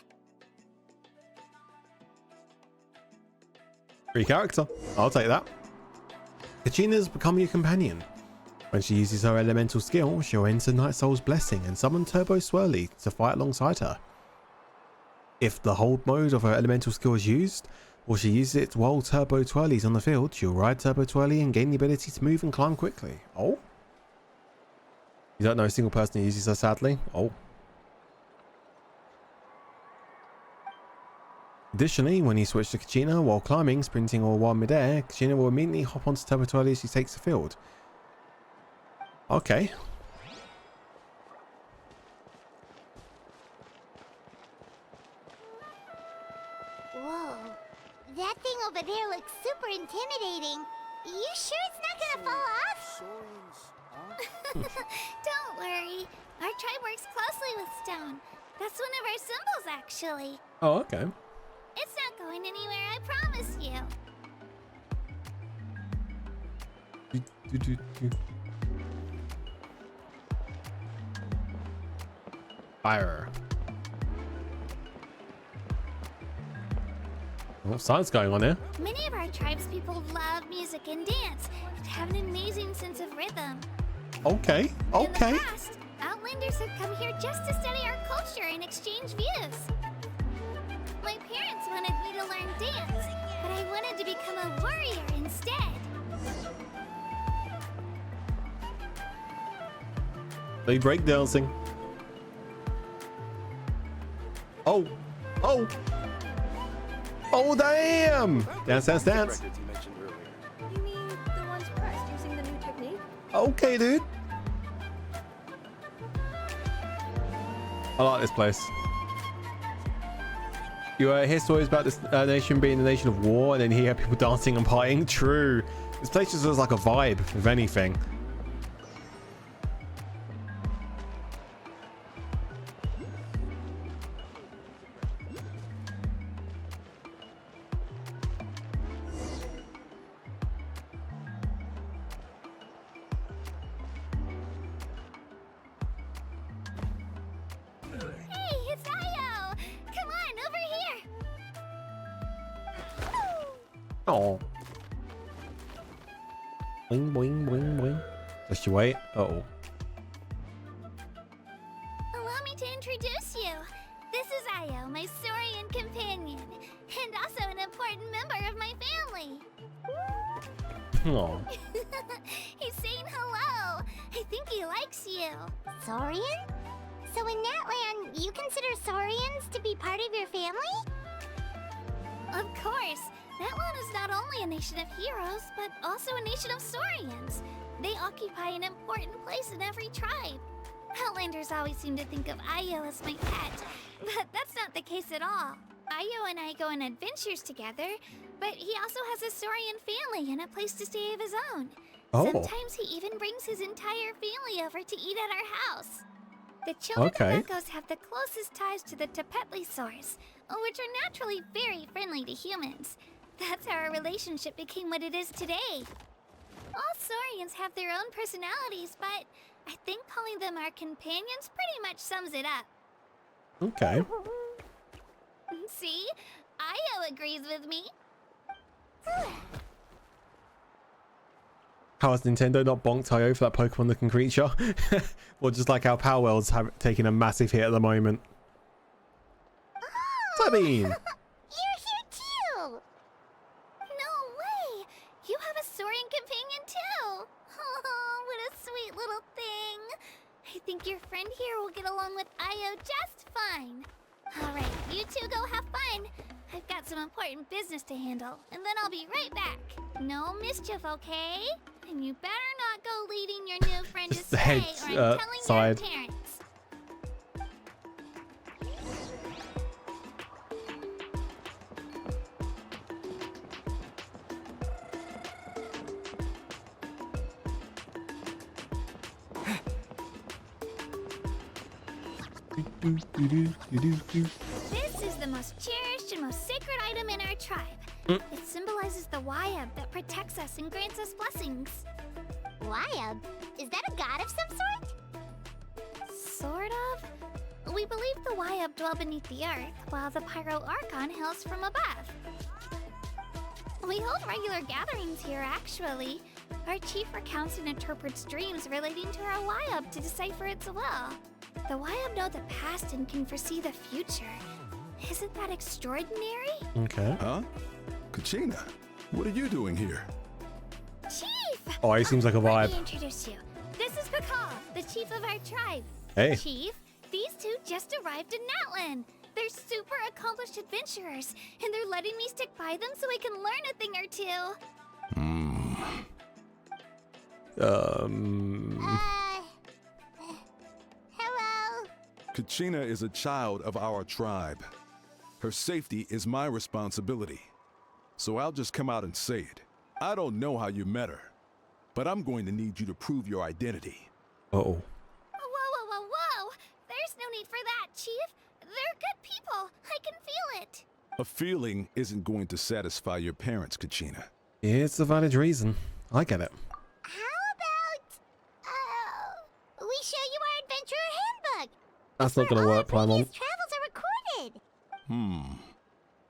Free character. I'll take that. Kachina's become your companion. When she uses her elemental skill, she'll enter Night Soul's Blessing and summon Turbo Swirly to fight alongside her. If the hold mode of her elemental skill is used, or she uses it while Turbo Twirly's on the field, she'll ride Turbo Twirly and gain the ability to move and climb quickly. Oh? You don't know a single person who uses her, sadly? Oh. Additionally, when you switch to Kachina while climbing, sprinting, or while midair, Kachina will immediately hop onto Turbo Twirly as she takes the field. Okay. Whoa. That thing over there looks super intimidating. You sure it's not gonna fall off? Don't worry. Our tribe works closely with stone. That's one of our symbols, actually. Oh, okay. It's not going anywhere, I promise you. Fire. Well, science going on here. Many of our tribespeople love music and dance and have an amazing sense of rhythm. Okay. In Okay. the past, Outlanders have come here just to study our culture and exchange views. My parents wanted me to learn dance, but I wanted to become a warrior instead. They break dancing. Oh. Oh. Oh, damn. Dance, dance, dance. You mean the ones pressed using the new technique? Okay, dude. I like this place. You hear stories about this nation being a nation of war, and then you hear people dancing and partying. True. This place just looks like a vibe, if anything. Oh. Boing, boing, boing, boing. Just you wait. Uh-oh. Allow me to introduce you. This is Io, my Saurian companion, and also an important member of my family. Oh. He's saying hello. I think he likes you. Saurian? So in Natlan, you consider Saurians to be part of your family? Of course. Natlan is not only a nation of heroes, but also a nation of Saurians. They occupy an important place in every tribe. Outlanders always seem to think of Io as my pet, but that's not the case at all. Io and I go on adventures together, but he also has a Saurian family and a place to stay of his own. Oh. Sometimes he even brings his entire family over to eat at our house. The children Okay. of Echoes have the closest ties to the Tepetlisaurs, which are naturally very friendly to humans. That's how our relationship became what it is today. All Saurians have their own personalities, but I think calling them our companions pretty much sums it up. Okay. See? Io agrees with me. How has Nintendo not bonked IO for that Pokemon-looking creature? Or just like how Power World's taking a massive hit at the moment. What's that mean? You're here too! No way! You have a Saurian companion too! Oh, what a sweet little thing! I think your friend here will get along with Io just fine. Alright, you two go have fun. I've got some important business to handle, and then I'll be right back. No mischief, okay? And you better not go leading your new friend Just the astray, head, or I'm telling side. your parents. This is the most cherished and most sacred item in our tribe. It symbolizes the Wyab that protects us and grants us blessings. Wyab? Is that a god of some sort? Sort of. We believe the Wyab dwell beneath the earth, while the Pyro Archon hails from above. We hold regular gatherings here, actually. Our chief recounts and interprets dreams relating to our Wyab to decipher its will. The Wyab know the past and can foresee the future. Isn't that extraordinary? Okay. Huh? Kachina, what are you doing here? Chief! Oh, he seems like a Let vibe. me introduce you. This is Kakal, the chief of our tribe. Hey. Chief, these two just arrived in Natlan. They're super accomplished adventurers, and they're letting me stick by them so I can learn a thing or two. Hello? Kachina is a child of our tribe. Her safety is my responsibility. So I'll just come out and say it. I don't know how you met her, but I'm going to need you to prove your identity. Uh-oh. Whoa, whoa, whoa, whoa! There's no need for that, Chief. They're good people. I can feel it. A feeling isn't going to satisfy your parents, Kachina. It's a valid reason. I get it. How about, we show you our adventurer handbook? That's not gonna All our work, Paimon. previous travels are recorded.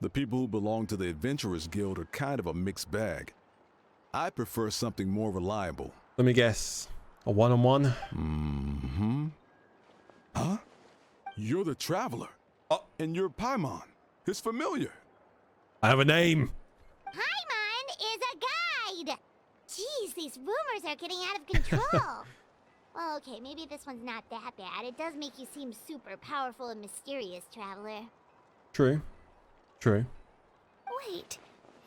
The people who belong to the Adventurers Guild are kind of a mixed bag. I prefer something more reliable. Let me guess. A one-on-one? Huh? You're the Traveler. And you're Paimon, his familiar. I have a name. Paimon is a guide! Jeez, these rumors are getting out of control. Well, okay, maybe this one's not that bad. It does make you seem super powerful and mysterious, Traveler. True. True. Wait,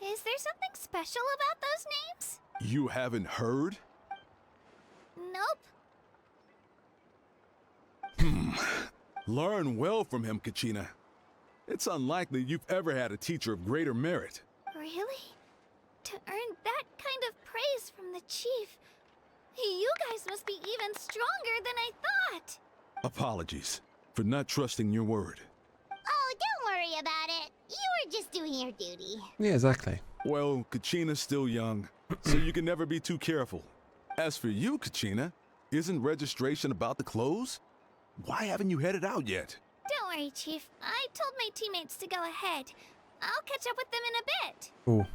is there something special about those names? You haven't heard? Nope. Learn well from him, Kachina. It's unlikely you've ever had a teacher of greater merit. Really? To earn that kind of praise from the chief, you guys must be even stronger than I thought. Apologies for not trusting your word. Oh, don't worry about it. You were just doing your duty. Yeah, exactly. Well, Kachina's still young, so you can never be too careful. As for you, Kachina, isn't registration about to close? Why haven't you headed out yet? Don't worry, Chief. I told my teammates to go ahead. I'll catch up with them in a bit. Ooh.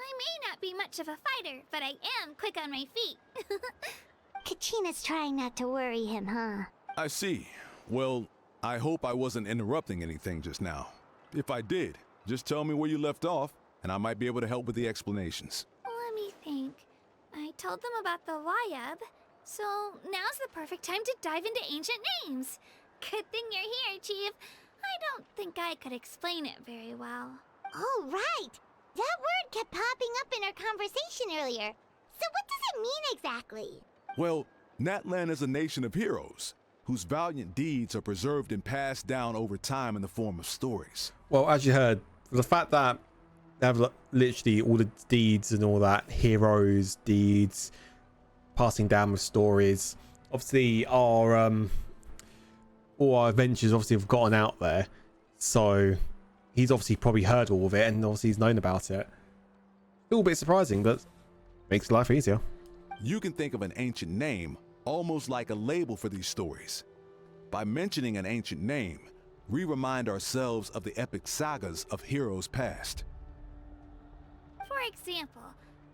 I may not be much of a fighter, but I am quick on my feet. Kachina's trying not to worry him, huh? I see. Well, I hope I wasn't interrupting anything just now. If I did, just tell me where you left off, and I might be able to help with the explanations. Let me think. I told them about the Wayab, so now's the perfect time to dive into ancient names. Good thing you're here, Chief. I don't think I could explain it very well. Oh, right! That word kept popping up in our conversation earlier. So what does it mean exactly? Well, Natlan is a nation of heroes, whose valiant deeds are preserved and passed down over time in the form of stories. Well, as you heard, the fact that they have literally all the deeds and all that, heroes, deeds, passing down with stories. Obviously, our all our adventures obviously have gotten out there, so he's obviously probably heard all of it, and obviously he's known about it. A little bit surprising, but makes life easier. You can think of an ancient name almost like a label for these stories. By mentioning an ancient name, we remind ourselves of the epic sagas of heroes past. For example,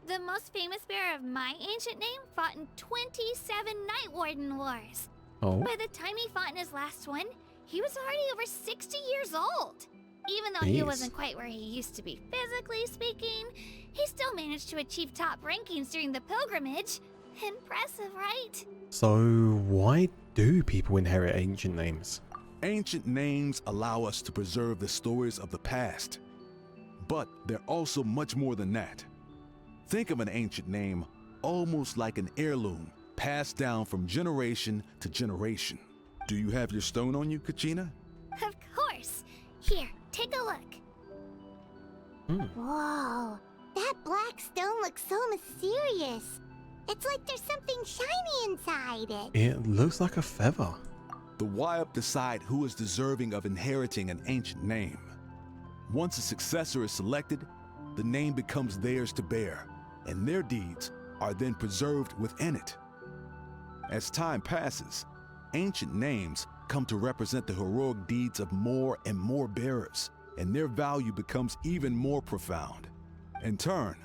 the most famous bearer of my ancient name fought in 27 Night Warden Wars. Oh. By the time he fought in his last one, he was already over 60 years old. Even though he wasn't quite where he used to be physically speaking, he still managed to achieve top rankings during the pilgrimage. Impressive, right? So why do people inherit ancient names? Ancient names allow us to preserve the stories of the past. But they're also much more than that. Think of an ancient name almost like an heirloom passed down from generation to generation. Do you have your stone on you, Kachina? Of course. Here, take a look. Whoa, that black stone looks so mysterious. It's like there's something shiny inside it. It looks like a feather. The Wayab decide who is deserving of inheriting an ancient name. Once a successor is selected, the name becomes theirs to bear, and their deeds are then preserved within it. As time passes, ancient names come to represent the heroic deeds of more and more bearers, and their value becomes even more profound. In turn,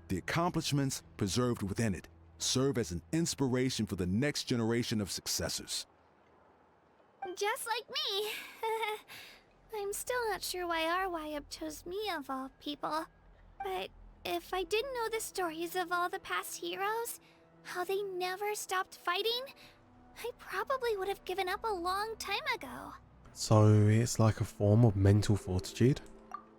the accomplishments preserved within it serve as an inspiration for the next generation of successors. Just like me. I'm still not sure why our Wayab chose me of all people. But if I didn't know the stories of all the past heroes, how they never stopped fighting, I probably would have given up a long time ago. So it's like a form of mental fortitude?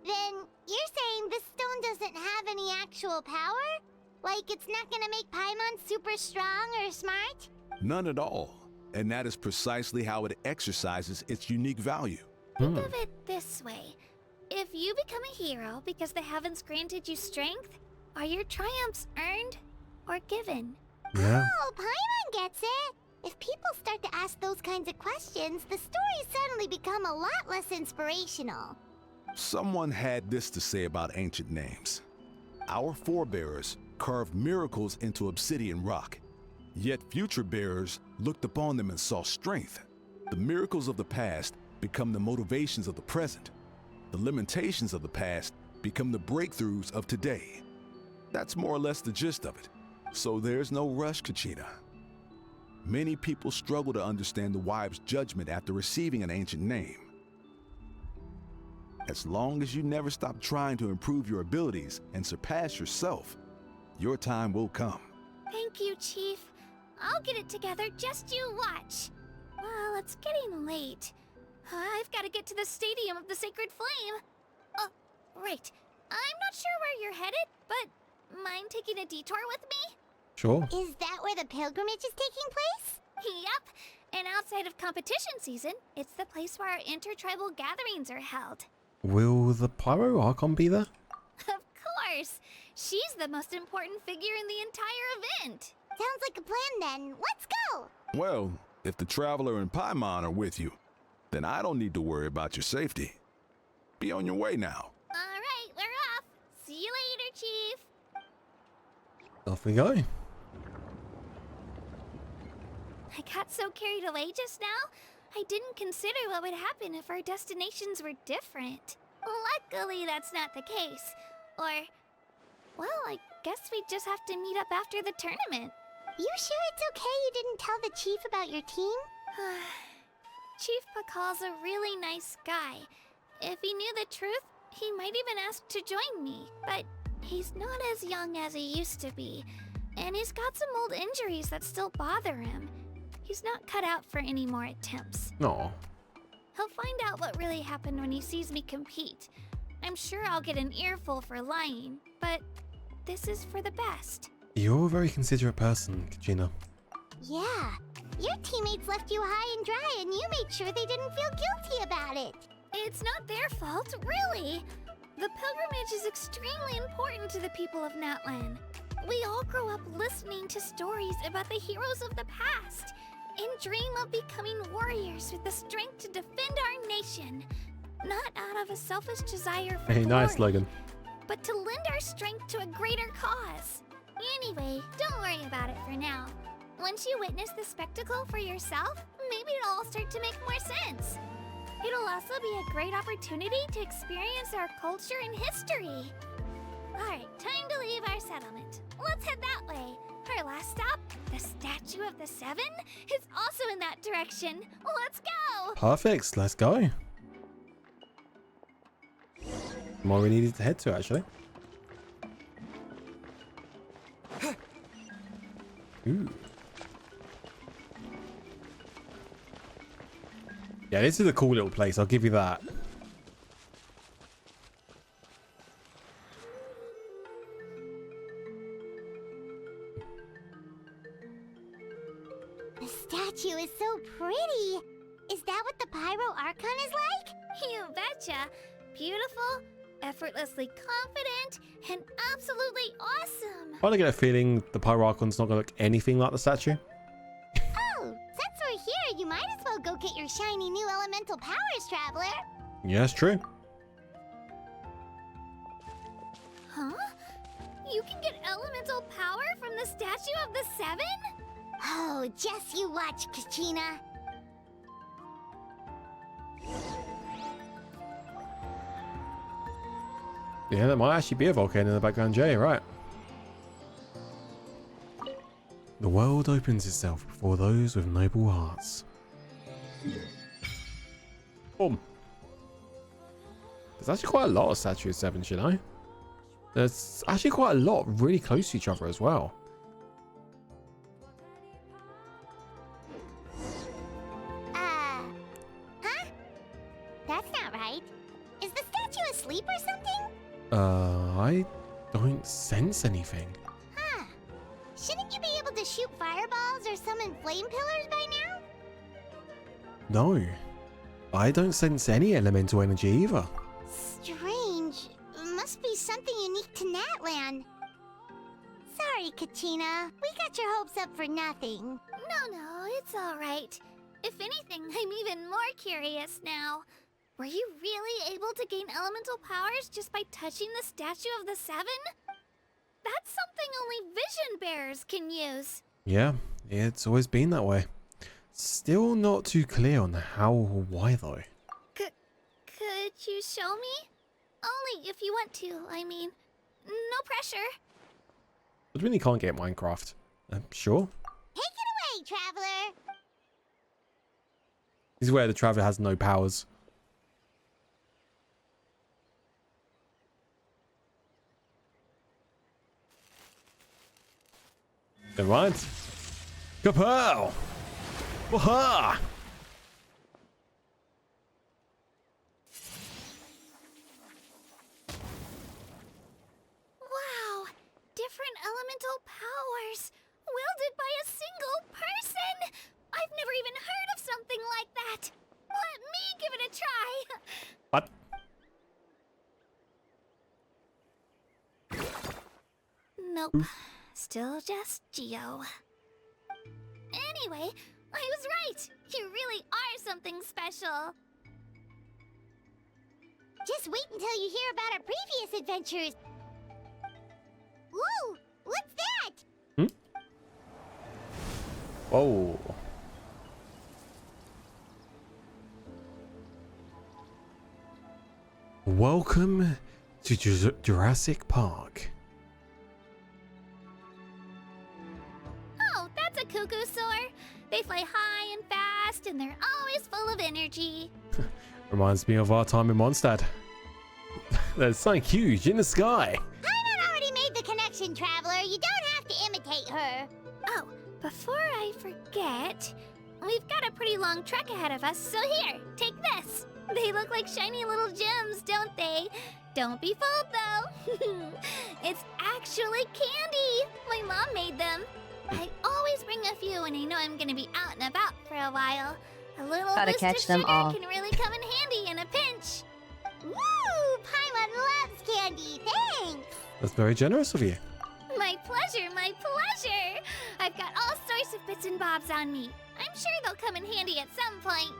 Then you're saying this stone doesn't have any actual power? Like it's not gonna make Paimon super strong or smart? None at all. And that is precisely how it exercises its unique value. Think of it this way. If you become a hero because the heavens granted you strength, are your triumphs earned or given? Yeah. Oh, Paimon gets it. If people start to ask those kinds of questions, the stories suddenly become a lot less inspirational. Someone had this to say about ancient names. Our forebears carved miracles into obsidian rock, yet future bearers looked upon them and saw strength. The miracles of the past become the motivations of the present. The limitations of the past become the breakthroughs of today. That's more or less the gist of it. So there's no rush, Kachina. Many people struggle to understand the Wayab's judgment after receiving an ancient name. As long as you never stop trying to improve your abilities and surpass yourself, your time will come. Thank you, Chief. I'll get it together, just you watch. Well, it's getting late. I've got to get to the Stadium of the Sacred Flame. Oh, right. I'm not sure where you're headed, but mind taking a detour with me? Sure. Is that where the pilgrimage is taking place? Yep. And outside of competition season, it's the place where our intertribal gatherings are held. Will the Pyro Archon be there? Of course. She's the most important figure in the entire event. Sounds like a plan then. Let's go! Well, if the Traveler and Paimon are with you, then I don't need to worry about your safety. Be on your way now. All right, we're off. See you later, Chief. Off we go. I got so carried away just now, I didn't consider what would happen if our destinations were different. Luckily, that's not the case. Or Well, I guess we just have to meet up after the tournament. You sure it's okay you didn't tell the chief about your team? Chief Pakal's a really nice guy. If he knew the truth, he might even ask to join me. But he's not as young as he used to be, and he's got some old injuries that still bother him. He's not cut out for any more attempts. No. He'll find out what really happened when he sees me compete. I'm sure I'll get an earful for lying, but this is for the best. You're a very considerate person, Kachina. Yeah. Your teammates left you high and dry and you made sure they didn't feel guilty about it. It's not their fault, really. The pilgrimage is extremely important to the people of Natlan. We all grow up listening to stories about the heroes of the past and dream of becoming warriors with the strength to defend our nation. Not out of a selfish desire for Hey, nice glory, slogan. but to lend our strength to a greater cause. Anyway, don't worry about it for now. Once you witness the spectacle for yourself, maybe it'll all start to make more sense. It'll also be a great opportunity to experience our culture and history. Alright, time to leave our settlement. Let's head that way. Our last stop, the Statue of the Seven, is also in that direction. Let's go! Perfect. Let's go. More we needed to head to, actually. Ooh. Yeah, this is a cool little place. I'll give you that. The statue is so pretty. Is that what the Pyro Archon is like? You betcha. Beautiful, effortlessly confident, and absolutely awesome. I get a feeling the Pyro Archon's not going to look anything like the statue. Oh, since we're here, you might as well go get your shiny new elemental powers, Traveler. Yeah, that's true. Huh? You can get elemental power from the Statue of the Seven? Oh, just you watch, Kachina. Yeah, that might actually be a volcano in the background, Jay, right? The world opens itself before those with noble hearts. Boom. There's actually quite a lot of Statue of 7, you know? There's actually quite a lot really close to each other as well. Huh? That's not right. Is the statue asleep or something? I don't sense anything. Huh. Shouldn't you be able to shoot fireballs or summon flame pillars by now? No. I don't sense any elemental energy either. Strange. Must be something unique to Natlan. Sorry, Kachina. We got your hopes up for nothing. No, it's alright. If anything, I'm even more curious now. Were you really able to gain elemental powers just by touching the Statue of the Seven? That's something only vision bearers can use. Yeah, it's always been that way. Still not too clear on how or why though. Could you show me? Only if you want to, I mean. No pressure. But when you can't get Minecraft. Sure. Take it away, Traveler. This is where the Traveler has no powers. Never mind. Kapow! Waha! Wow! Different elemental powers! Wielded by a single person! I've never even heard of something like that! Let me give it a try! What? Nope. Still just Geo. Anyway, I was right! You really are something special! Just wait until you hear about our previous adventures. Whoa! What's that? Whoa. Welcome to Jurassic Park. a cuckoo soar. They fly high and fast, and they're always full of energy. Reminds me of our time in Mondstadt. There's something huge in the sky. Paimon already made the connection, Traveler. You don't have to imitate her. Oh, before I forget, we've got a pretty long trek ahead of us, so here, take this. They look like shiny little gems, don't they? Don't be fooled, though. It's actually candy. My mom made them. I always bring a few when I know I'm gonna be out and about for a while. A little Gotta boost catch of them sugar all. can really come in handy in a pinch. Woo! Paimon loves candy. Thanks. That's very generous of you. My pleasure, my pleasure. I've got all sorts of bits and bobs on me. I'm sure they'll come in handy at some point.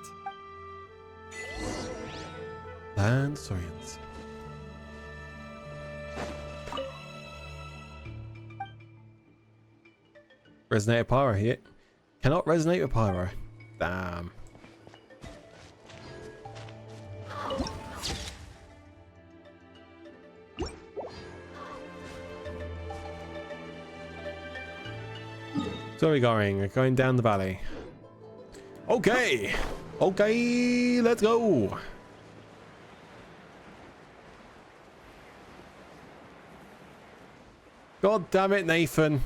Land Saurians. Resonate with Pyro here. Cannot resonate with Pyro. Damn. So we're going down the valley. Okay. Okay, let's go. God damn it, Nathan.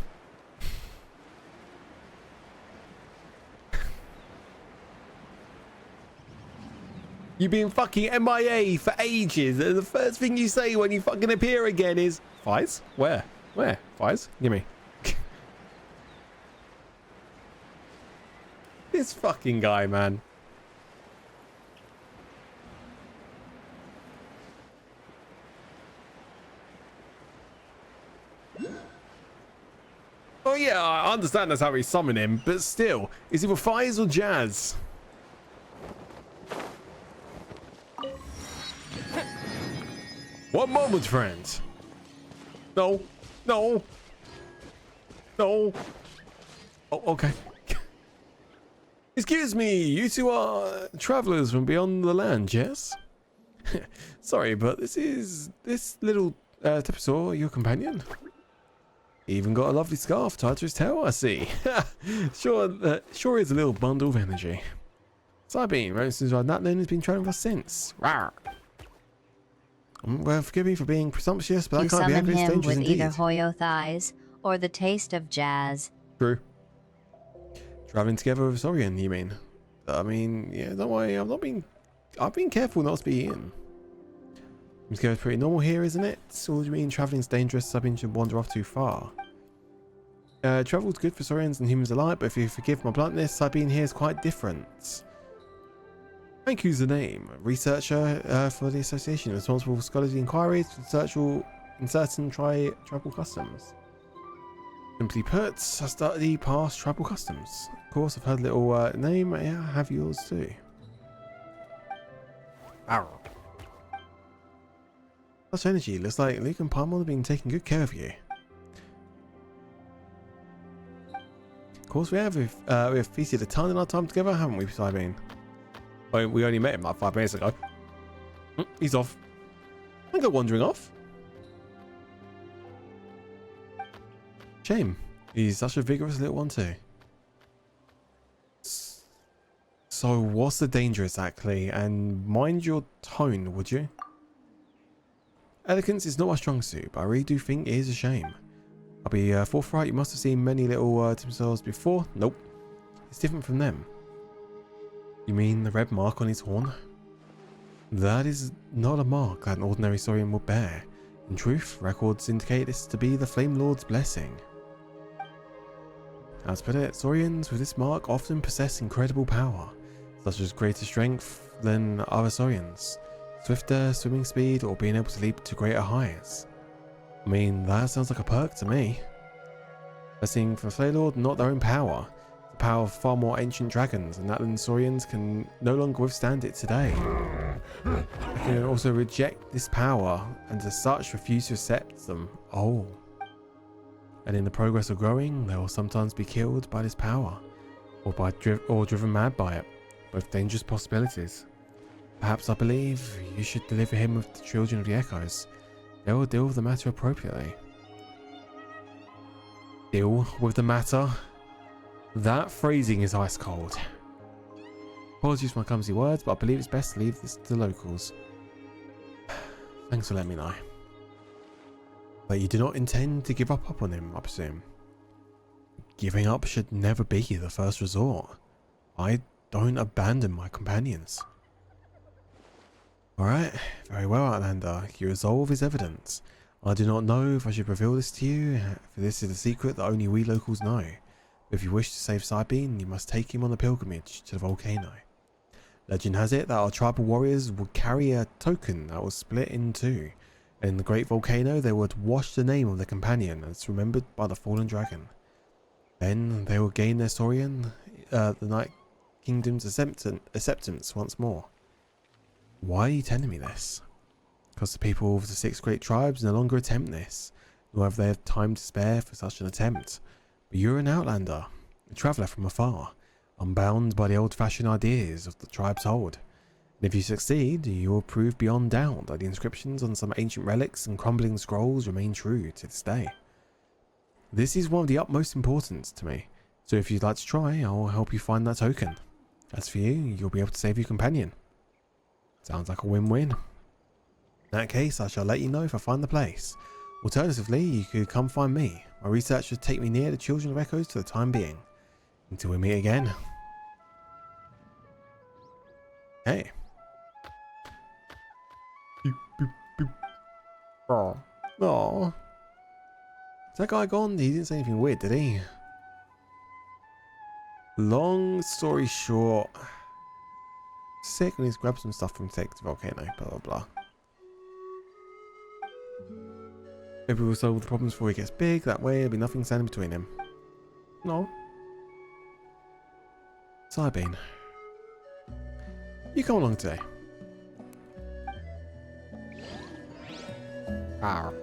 You've been fucking MIA for ages, and the first thing you say when you fucking appear again is Fires? Where? Where? Fires? Gimme. This fucking guy, man. Oh yeah, I understand that's how we summon him, but still, is it with Fires or Jazz? One moment, friends. No, no, no. Oh, okay. Excuse me, you two are travelers from beyond the land, yes? Sorry, but this little Tipsaw your companion? Even got a lovely scarf tied to his tail, I see. Sure is a little bundle of energy. Sabine, right since our Natlan has been trailing for us since. Rawr. Well, forgive me for being presumptuous, but You I can't be summon this him dangerous with indeed. either Hoyo thighs or the taste of jazz. True. Traveling together with Saurian, you mean? I mean, yeah, don't worry, I've been careful not to be in. Seems to go pretty normal here, isn't it? Or do you mean traveling's dangerous, Sabine should wander off too far? Travel's good for Saurians and humans alike, but if you forgive my bluntness, Sabine here is quite different. Thank you's the name. Researcher for the association, responsible for scholarly inquiries in certain tribal customs. Simply put, I study past tribal customs. Of course, I've heard a little name. Yeah, I have yours too. Arr. Such energy. Looks like Luke and Paimon have been taking good care of you. Of course, we have. We've feasted a ton in our time together, haven't we, Sabine? We only met him like 5 minutes ago. He's off. I go wandering off. Shame. He's such a vigorous little one too. So what's the danger exactly? And mind your tone, would you? Elegance is not my strong suit, but I really do think it is a shame. I'll be forthright, you must have seen many little Timsaws before. Nope. It's different from them. You mean the red mark on his horn? That is not a mark that an ordinary Saurian would bear. In truth, records indicate this to be the Flame Lord's blessing. As per it, Saurians with this mark often possess incredible power, such as greater strength than other Saurians, swifter swimming speed, or being able to leap to greater heights. I mean, that sounds like a perk to me. Blessing from the Flame Lord, not their own power. The power of far more ancient dragons, and Natlan Saurians can no longer withstand it today. They can also reject this power, and as such refuse to accept them. Oh. And in the progress of growing, they will sometimes be killed by this power, or driven mad by it, both dangerous possibilities. Perhaps I believe you should deliver him with the children of the Echoes. They will deal with the matter appropriately. Deal with the matter? That phrasing is ice cold. Apologies for my clumsy words, but I believe it's best to leave this to the locals. Thanks for letting me know. But you do not intend to give up on him, I presume. Giving up should never be the first resort. I don't abandon my companions. Alright, very well, Outlander. Your resolve is evident. I do not know if I should reveal this to you, for this is a secret that only we locals know. If you wish to save Cybene, you must take him on a pilgrimage to the volcano. Legend has it that our tribal warriors would carry a token that was split in two. And in the great volcano, they would wash the name of the companion as remembered by the fallen dragon. Then they will gain their Saurian, the Night Kingdom's acceptance once more. Why are you telling me this? Because the people of the 6 great tribes no longer attempt this, nor have they have time to spare for such an attempt. But you're an outlander, a traveller from afar, unbound by the old-fashioned ideas of the tribes hold. And if you succeed, you will prove beyond doubt that the inscriptions on some ancient relics and crumbling scrolls remain true to this day. This is one of the utmost importance to me, so if you'd like to try, I'll help you find that token. As for you, you'll be able to save your companion. Sounds like a win-win. In that case, I shall let you know if I find the place. Alternatively, you could come find me. My research should take me near the Children of Echoes for the time being. Until we meet again. Hey. Boop, boop, boop. Oh. Oh. Is that guy gone? He didn't say anything weird, did he? Long story short. Sick, we need to grab some stuff from the volcano, blah blah blah. Maybe we'll solve the problems before he gets big, that way there'll be nothing standing between him. No. Cybene. You come along today. Arr.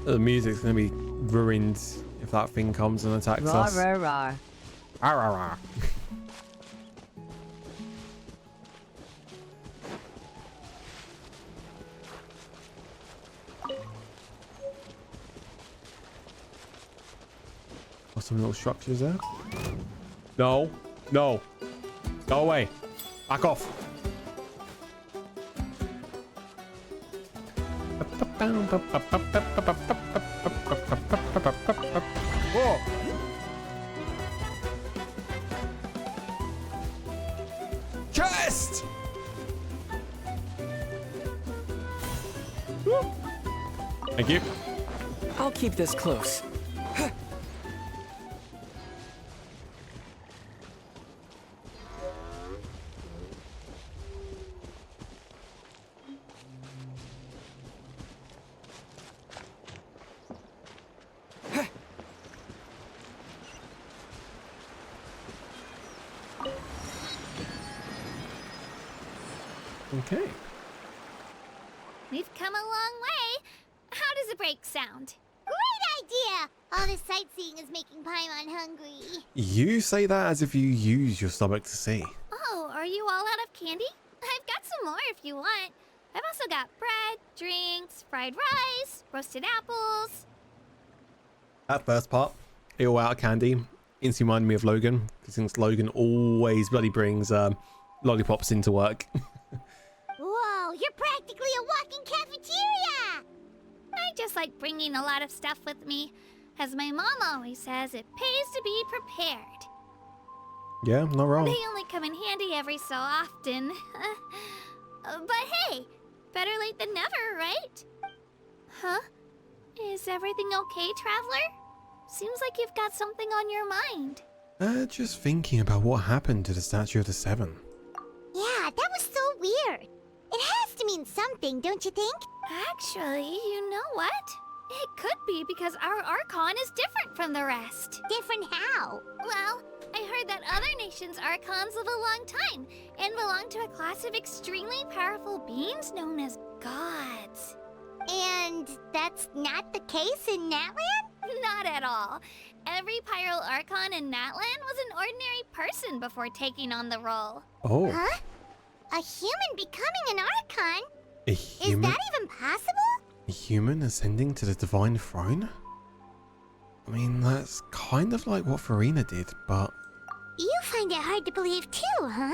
The music's gonna be ruined if that thing comes and attacks us. Rawr, rawr. Arr, arr, arr. Got some little structures there. No, no, go away, back off. Whoa. Chest! Thank you. I'll keep this close. Okay. We've come a long way. How does a break sound? Great idea! All this sightseeing is making Paimon hungry. You say that as if you use your stomach to see. Oh, are you all out of candy? I've got some more if you want. I've also got bread, drinks, fried rice, roasted apples. That first part, it all out of candy, instantly reminded me of Logan, since Logan always bloody brings lollipops into work. Whoa, you're practically a walking cafeteria! I just like bringing a lot of stuff with me. As my mom always says, it pays to be prepared. Yeah, not wrong. They only come in handy every so often. But hey, better late than never, right? Huh? Is everything okay, Traveler? Seems like you've got something on your mind. Just thinking about what happened to the Statue of the Seven. Yeah, that was so weird. It has to mean something, don't you think? Actually, you know what? It could be because our Archon is different from the rest. Different how? Well, I heard that other nations' Archons live a long time and belong to a class of extremely powerful beings known as gods. And that's not the case in Natlan? Not at all. Every Pyro Archon in Natlan was an ordinary person before taking on the role. Oh, Huh? A human becoming an Archon? a Is human, that even possible? a human ascending to the divine throne? I mean, that's kind of like what Farina did, but... You find it hard to believe too, huh?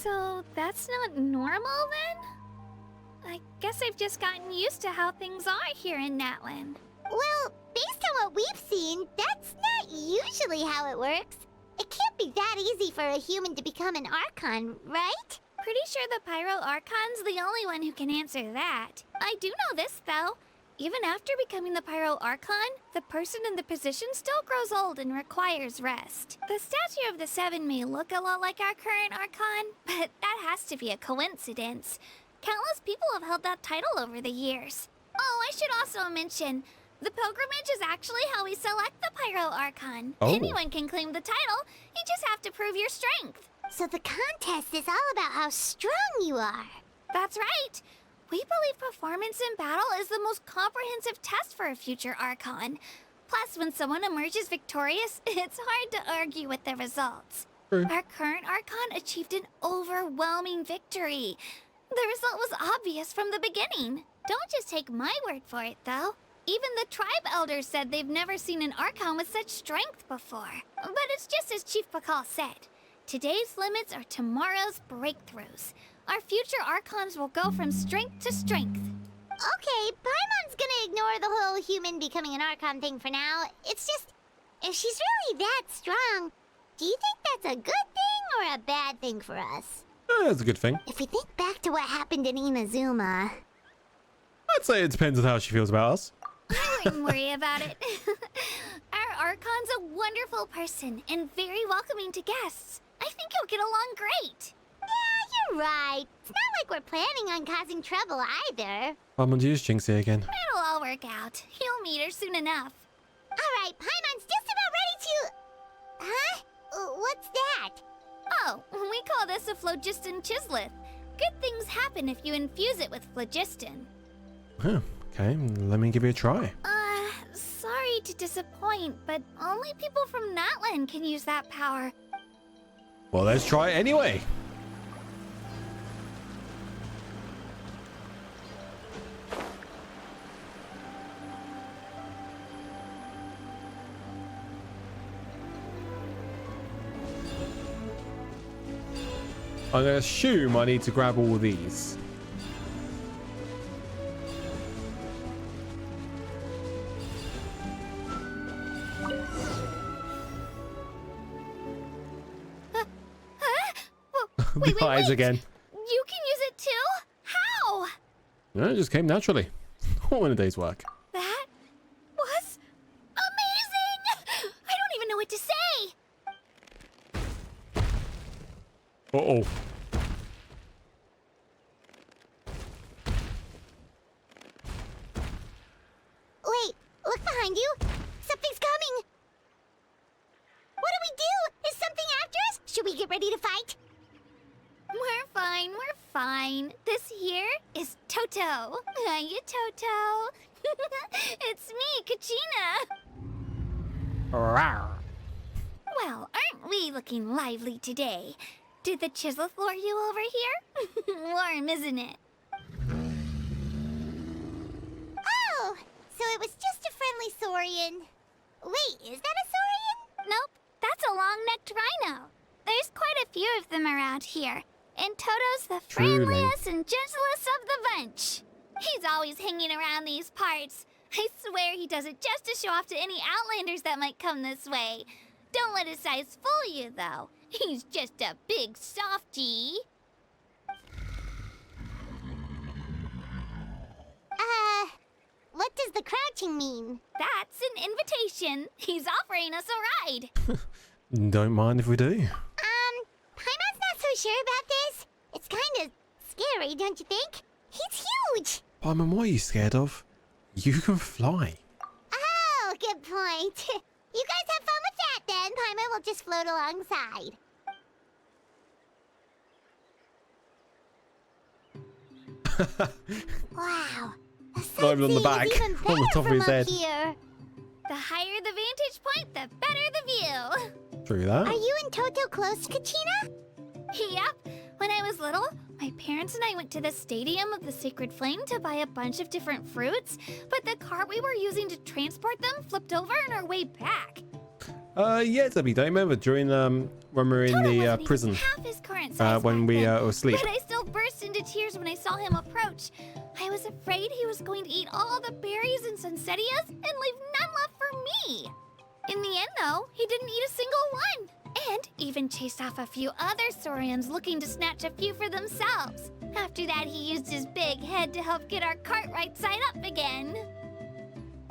So that's not normal then? I guess I've just gotten used to how things are here in Natlan. Well, based on what we've seen, that's not usually how it works. It can't be that easy for a human to become an Archon, right? Pretty sure the Pyro Archon's the only one who can answer that. I do know this though. Even after becoming the Pyro Archon, the person in the position still grows old and requires rest. The statue of the Seven may look a lot like our current Archon, but that has to be a coincidence. Countless people have held that title over the years. Oh, I should also mention, the pilgrimage is actually how we select the Pyro Archon. Oh. Anyone can claim the title, you just have to prove your strength. So the contest is all about how strong you are. That's right. We believe performance in battle is the most comprehensive test for a future Archon. Plus, when someone emerges victorious, it's hard to argue with the results. True. Our current Archon achieved an overwhelming victory. The result was obvious from the beginning. Don't just take my word for it, though. Even the tribe elders said they've never seen an Archon with such strength before. But it's just as Chief Pakal said. Today's limits are tomorrow's breakthroughs. Our future Archons will go from strength to strength. Okay, Paimon's gonna ignore the whole human becoming an Archon thing for now. It's just, if she's really that strong, do you think that's a good thing or a bad thing for us? That's a good thing. If we think back to what happened in Inazuma... I'd say it depends on how she feels about us. I wouldn't worry about it. Our Archon's a wonderful person and very welcoming to guests. I think you'll get along great. Yeah, you're right. It's not like we're planning on causing trouble either. I'm gonna use Jinxie again. It'll all work out. You'll meet her soon enough. Alright, Paimon's just about ready to... Huh? What's that? Oh, we call this a phlogiston chisleth. Good things happen if you infuse it with phlogiston. Huh, okay, let me give it a try. Sorry to disappoint, but only people from Natlan can use that power. Well, let's try it anyway. I'm going to assume I need to grab all of these. Wait, The eyes again. You can use it too? How? No, it just came naturally. All in a day's work. That was amazing! I don't even know what to say! Uh-oh. Wait, look behind you. Something's coming. What do we do? Is something after us? Should we get ready to fight? We're fine, we're fine. This here is Toto. Hiya, Toto. It's me, Kachina. Well, aren't we looking lively today? Did the Chisleth lure you over here? Warm, isn't it? Oh, so it was just a friendly saurian. Wait, is that a saurian? Nope, that's a long-necked rhino. There's quite a few of them around here. And Toto's the Truly. friendliest and gentlest of the bunch. He's always hanging around these parts. I swear he does it just to show off to any outlanders that might come this way. Don't let his size fool you, though. He's just a big softie. What does the crouching mean? That's an invitation. He's offering us a ride. Don't mind if we do. Paimon's not so sure about this. It's kind of scary, don't you think? He's huge. Paimon, what are you scared of? You can fly. Oh, good point. You guys have fun with that then. Paimon will just float alongside. Wow. The Not even on the sightseeing back, is even on the better top of from his up head. here. The higher the vantage point, the better the view. True that. Are you and Toto close, Kachina? Yep. When I was little, my parents and I went to the Stadium of the Sacred Flame to buy a bunch of different fruits, but the cart we were using to transport them flipped over on our way back. Yeah, Debbie, don't you remember during when we were in Toto the wasn't even prison half his current size when back we then, were asleep? But I still burst into tears when I saw him approach. I was afraid he was going to eat all the berries and sunsettias and leave none left for me. In the end, though, he didn't eat a single one. And even chased off a few other Saurians looking to snatch a few for themselves. After that, he used his big head to help get our cart right side up again.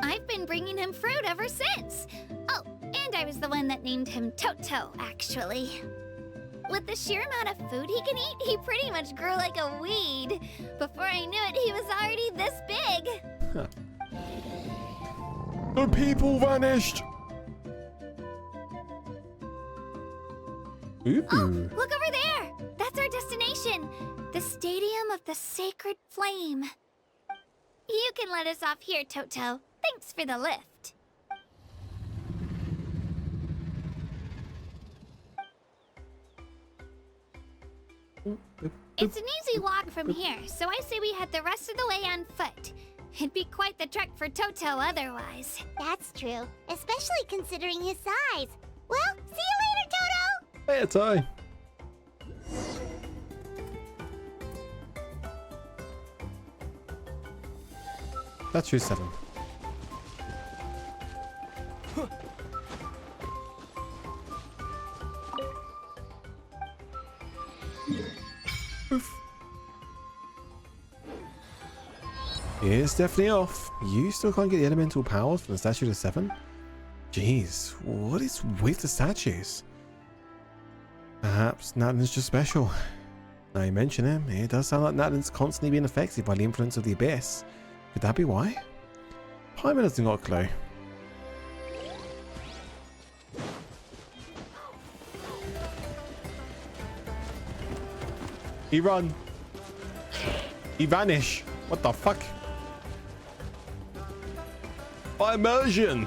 I've been bringing him fruit ever since. Oh, and I was the one that named him Toto, actually. With the sheer amount of food he can eat, he pretty much grew like a weed. Before I knew it, he was already this big. The people vanished. Ooh. Oh, look over there! That's our destination! The Stadium of the Sacred Flame. You can let us off here, Toto. Thanks for the lift. It's an easy walk from here, so I say we head the rest of the way on foot. It'd be quite the trek for Toto otherwise. That's true, especially considering his size. Well, see you later, Toto! Hey, it's I. That's your 7. Oof. Yeah, it's definitely off. You still can't get the elemental powers from the statue to 7? Jeez, what is with the statues? Perhaps Natlan's just special. Now you mention him, it does sound like Natlan's constantly being affected by the influence of the Abyss. Could that be why? Paimon hasn't got a clue. He run. He vanish. What the fuck? By immersion.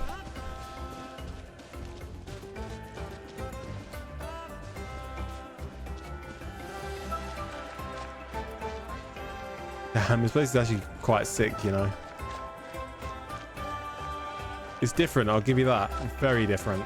Damn, this place is actually quite sick, you know. It's different, I'll give you that. Very different.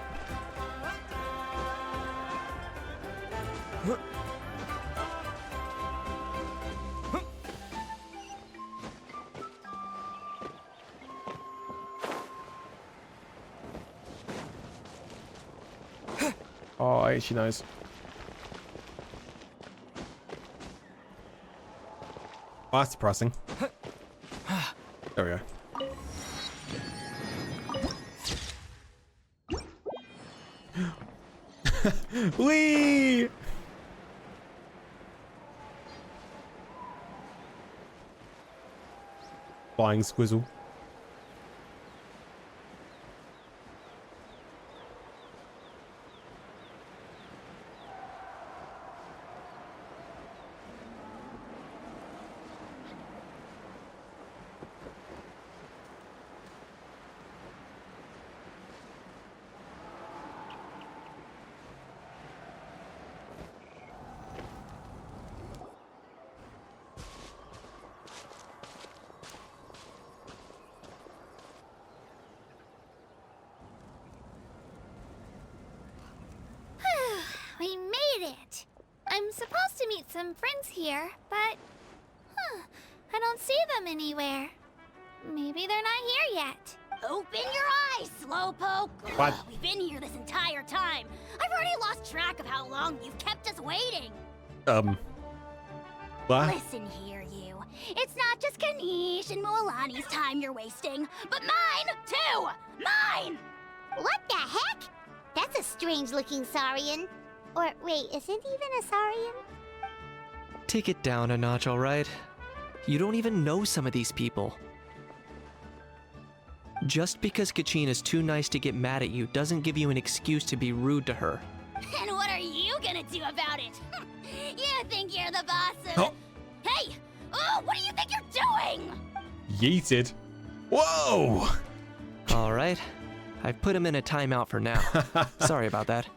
Oh, she knows. Oh, that's depressing. There we go. Whee! Flying squizzle. We made it! I'm supposed to meet some friends here, but... I don't see them anywhere. Maybe they're not here yet. Open your eyes, Slowpoke! What? We've been here this entire time. I've already lost track of how long you've kept us waiting. What? Listen here, you. It's not just Kanish and Moalani's time you're wasting, but mine, too! Mine! What the heck? That's a strange-looking Saurian. Or, wait, is it even a Saurian? Take it down a notch, alright? You don't even know some of these people. Just because Kachina's too nice to get mad at you doesn't give you an excuse to be rude to her. And what are you gonna do about it? You think you're the boss of... Oh. Hey! Oh, what do you think you're doing? Yeeted. Whoa! Alright. I've put him in a timeout for now. Sorry about that.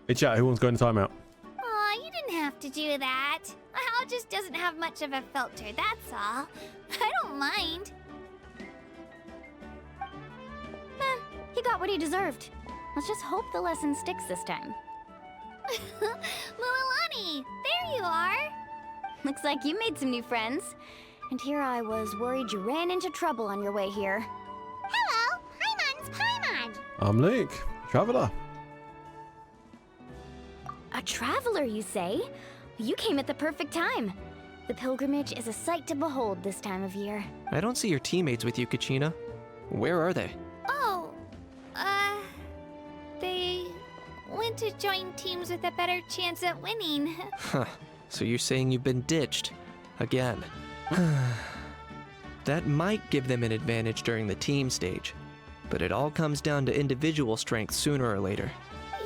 Hey chat, who wants to go into timeout? Aw, you didn't have to do that. Hal just doesn't have much of a filter, that's all. I don't mind. He got what he deserved. Let's just hope the lesson sticks this time. Mualani, there you are. Looks like you made some new friends. And here I was worried you ran into trouble on your way here. Hello, Paimon's Paimon. I'm Luke, traveler. A traveler, you say? You came at the perfect time. The pilgrimage is a sight to behold this time of year. I don't see your teammates with you, Kachina. Where are they? Oh, they went to join teams with a better chance at winning. Huh. So you're saying you've been ditched. Again. That might give them an advantage during the team stage. But it all comes down to individual strength sooner or later.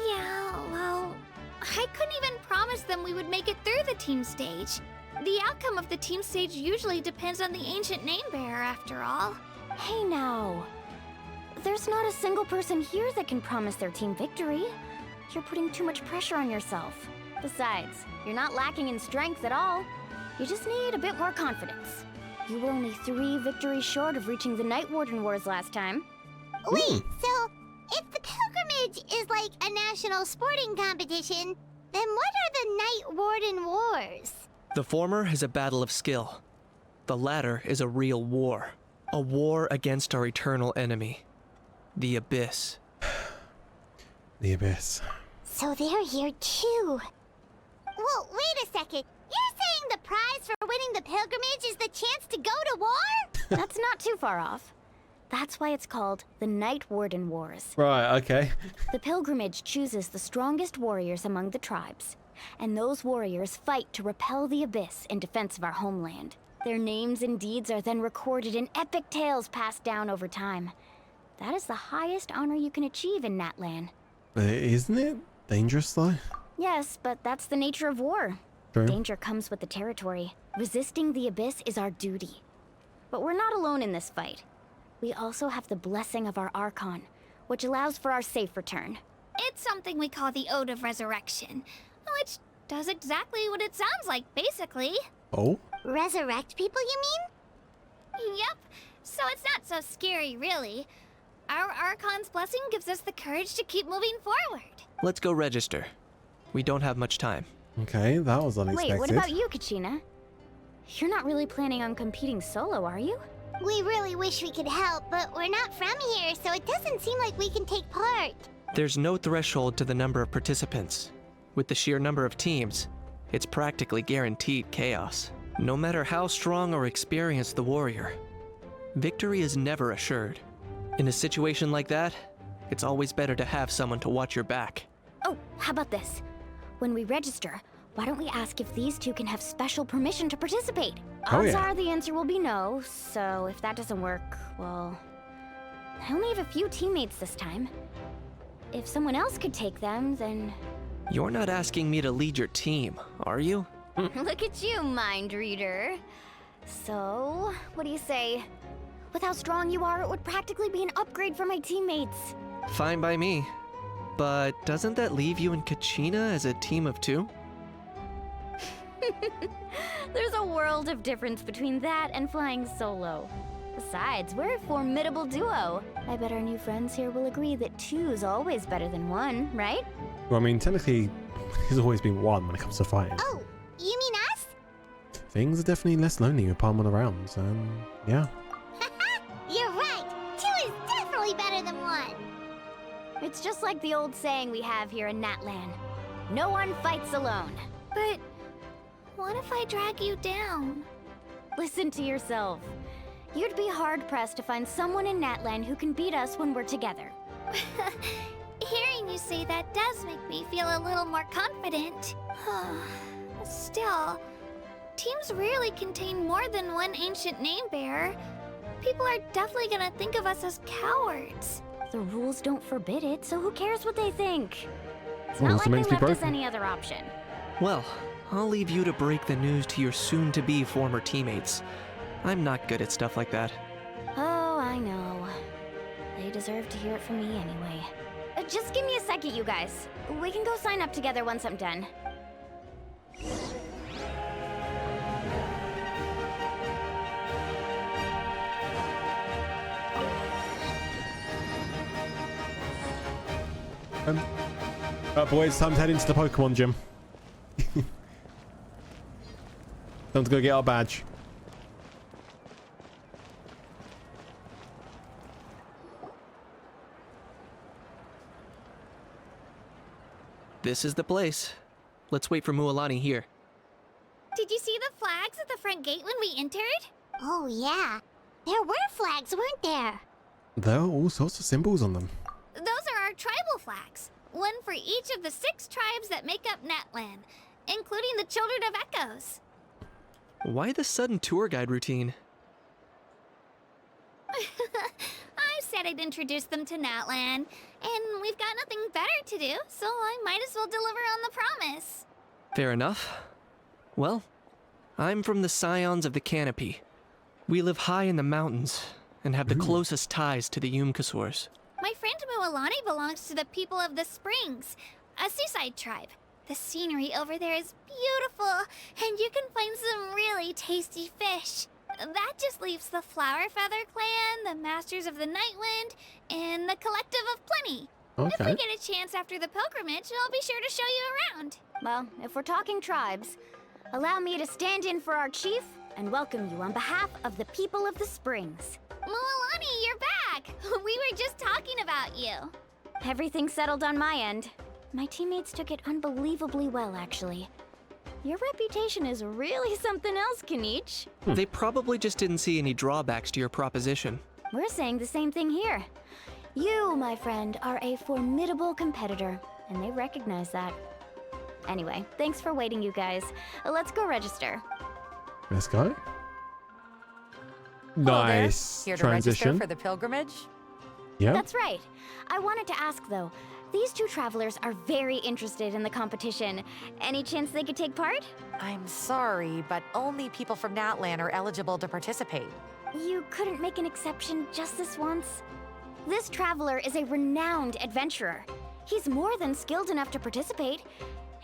Yeah, well, I couldn't even promise them we would make it through the team stage. The outcome of the team stage usually depends on the ancient name bearer, after all. Hey now. There's not a single person here that can promise their team victory. You're putting too much pressure on yourself. Besides, you're not lacking in strength at all. You just need a bit more confidence. You were only 3 victories short of reaching the Night Warden Wars last time. Wait, so if the pilgrimage is like a national sporting competition, then what are the Night Warden Wars? The former is a battle of skill. The latter is a real war. A war against our eternal enemy. The Abyss. The Abyss. So they're here too. Well, wait a second. You're saying the prize for winning the pilgrimage is the chance to go to war? That's not too far off. That's why it's called the Night Warden Wars. Right, okay. The pilgrimage chooses the strongest warriors among the tribes, and those warriors fight to repel the Abyss in defense of our homeland. Their names and deeds are then recorded in epic tales passed down over time. That is the highest honor you can achieve in Natlan. Isn't it dangerous though? Yes, but that's the nature of war. True. Danger comes with the territory. Resisting the Abyss is our duty. But we're not alone in this fight. We also have the blessing of our Archon, which allows for our safe return. It's something we call the Ode of Resurrection, which does exactly what it sounds like, basically. Oh? Resurrect people, you mean? Yep, so it's not so scary, really. Our Archon's blessing gives us the courage to keep moving forward. Let's go register. We don't have much time. Okay, that was unexpected. Wait, what about you, Kachina? You're not really planning on competing solo, are you? We really wish we could help, but we're not from here, so it doesn't seem like we can take part. There's no threshold to the number of participants. With the sheer number of teams, it's practically guaranteed chaos. No matter how strong or experienced the warrior, victory is never assured. In a situation like that, it's always better to have someone to watch your back. Oh, how about this? When we register, why don't we ask if these two can have special permission to participate? Oh, Odds yeah. are the answer will be no, so if that doesn't work, well... I only have a few teammates this time. If someone else could take them, then... You're not asking me to lead your team, are you? Look at you, mind reader. So, what do you say? With how strong you are, it would practically be an upgrade for my teammates. Fine by me. But doesn't that leave you and Kachina as a team of 2? There's a world of difference between that and flying solo. Besides, we're a formidable duo. I bet our new friends here will agree that 2 is always better than 1, right? Well, I mean, technically, there's always been 1 when it comes to fighting. Oh, you mean us? Things are definitely less lonely with Palmon around, so yeah. You're right. 2 is definitely better than 1. It's just like the old saying we have here in Natlan. No one fights alone. But what if I drag you down? Listen to yourself. You'd be hard-pressed to find someone in Natlan who can beat us when we're together. Hearing you say that does make me feel a little more confident. Still, teams rarely contain more than 1 ancient name bearer. People are definitely gonna think of us as cowards. The rules don't forbid it, so who cares what they think? It's Rules not are like meant they to be left us broken. any other option. Well, I'll leave you to break the news to your soon-to-be former teammates. I'm not good at stuff like that. Oh, I know. They deserve to hear it from me anyway. Just give me a second, you guys. We can go sign up together once I'm done. Boys, time to head into the Pokemon gym. Time to go get our badge. This is the place. Let's wait for Mualani here. Did you see the flags at the front gate when we entered? Oh, yeah. There were flags, weren't there? There are all sorts of symbols on them. Those are our tribal flags. One for each of the 6 tribes that make up Natlan, including the Children of Echoes. Why the sudden tour guide routine? I said I'd introduce them to Natlan, and we've got nothing better to do, so I might as well deliver on the promise. Fair enough. Well, I'm from the Scions of the Canopy. We live high in the mountains and have the closest ties to the Yumkasaurs. My friend Mualani belongs to the people of the Springs, a seaside tribe. The scenery over there is beautiful, and you can find some really tasty fish. That just leaves the Flower Feather Clan, the Masters of the Nightwind, and the Collective of Plenty. Okay. If we get a chance after the pilgrimage, I'll be sure to show you around. Well, if we're talking tribes, allow me to stand in for our chief and welcome you on behalf of the people of the Springs. Mualani, you're back! We were just talking about you. Everything's settled on my end. My teammates took it unbelievably well, actually. Your reputation is really something else, Kanich. They probably just didn't see any drawbacks to your proposition. We're saying the same thing here. You, my friend, are a formidable competitor, and they recognize that. Anyway, thanks for waiting, you guys. Let's go register. Let's go. Hello there. Nice Here to transition. register for the pilgrimage? Yeah. That's right. I wanted to ask, though. These 2 travelers are very interested in the competition. Any chance they could take part? I'm sorry, but only people from Natlan are eligible to participate. You couldn't make an exception just this once? This traveler is a renowned adventurer. He's more than skilled enough to participate,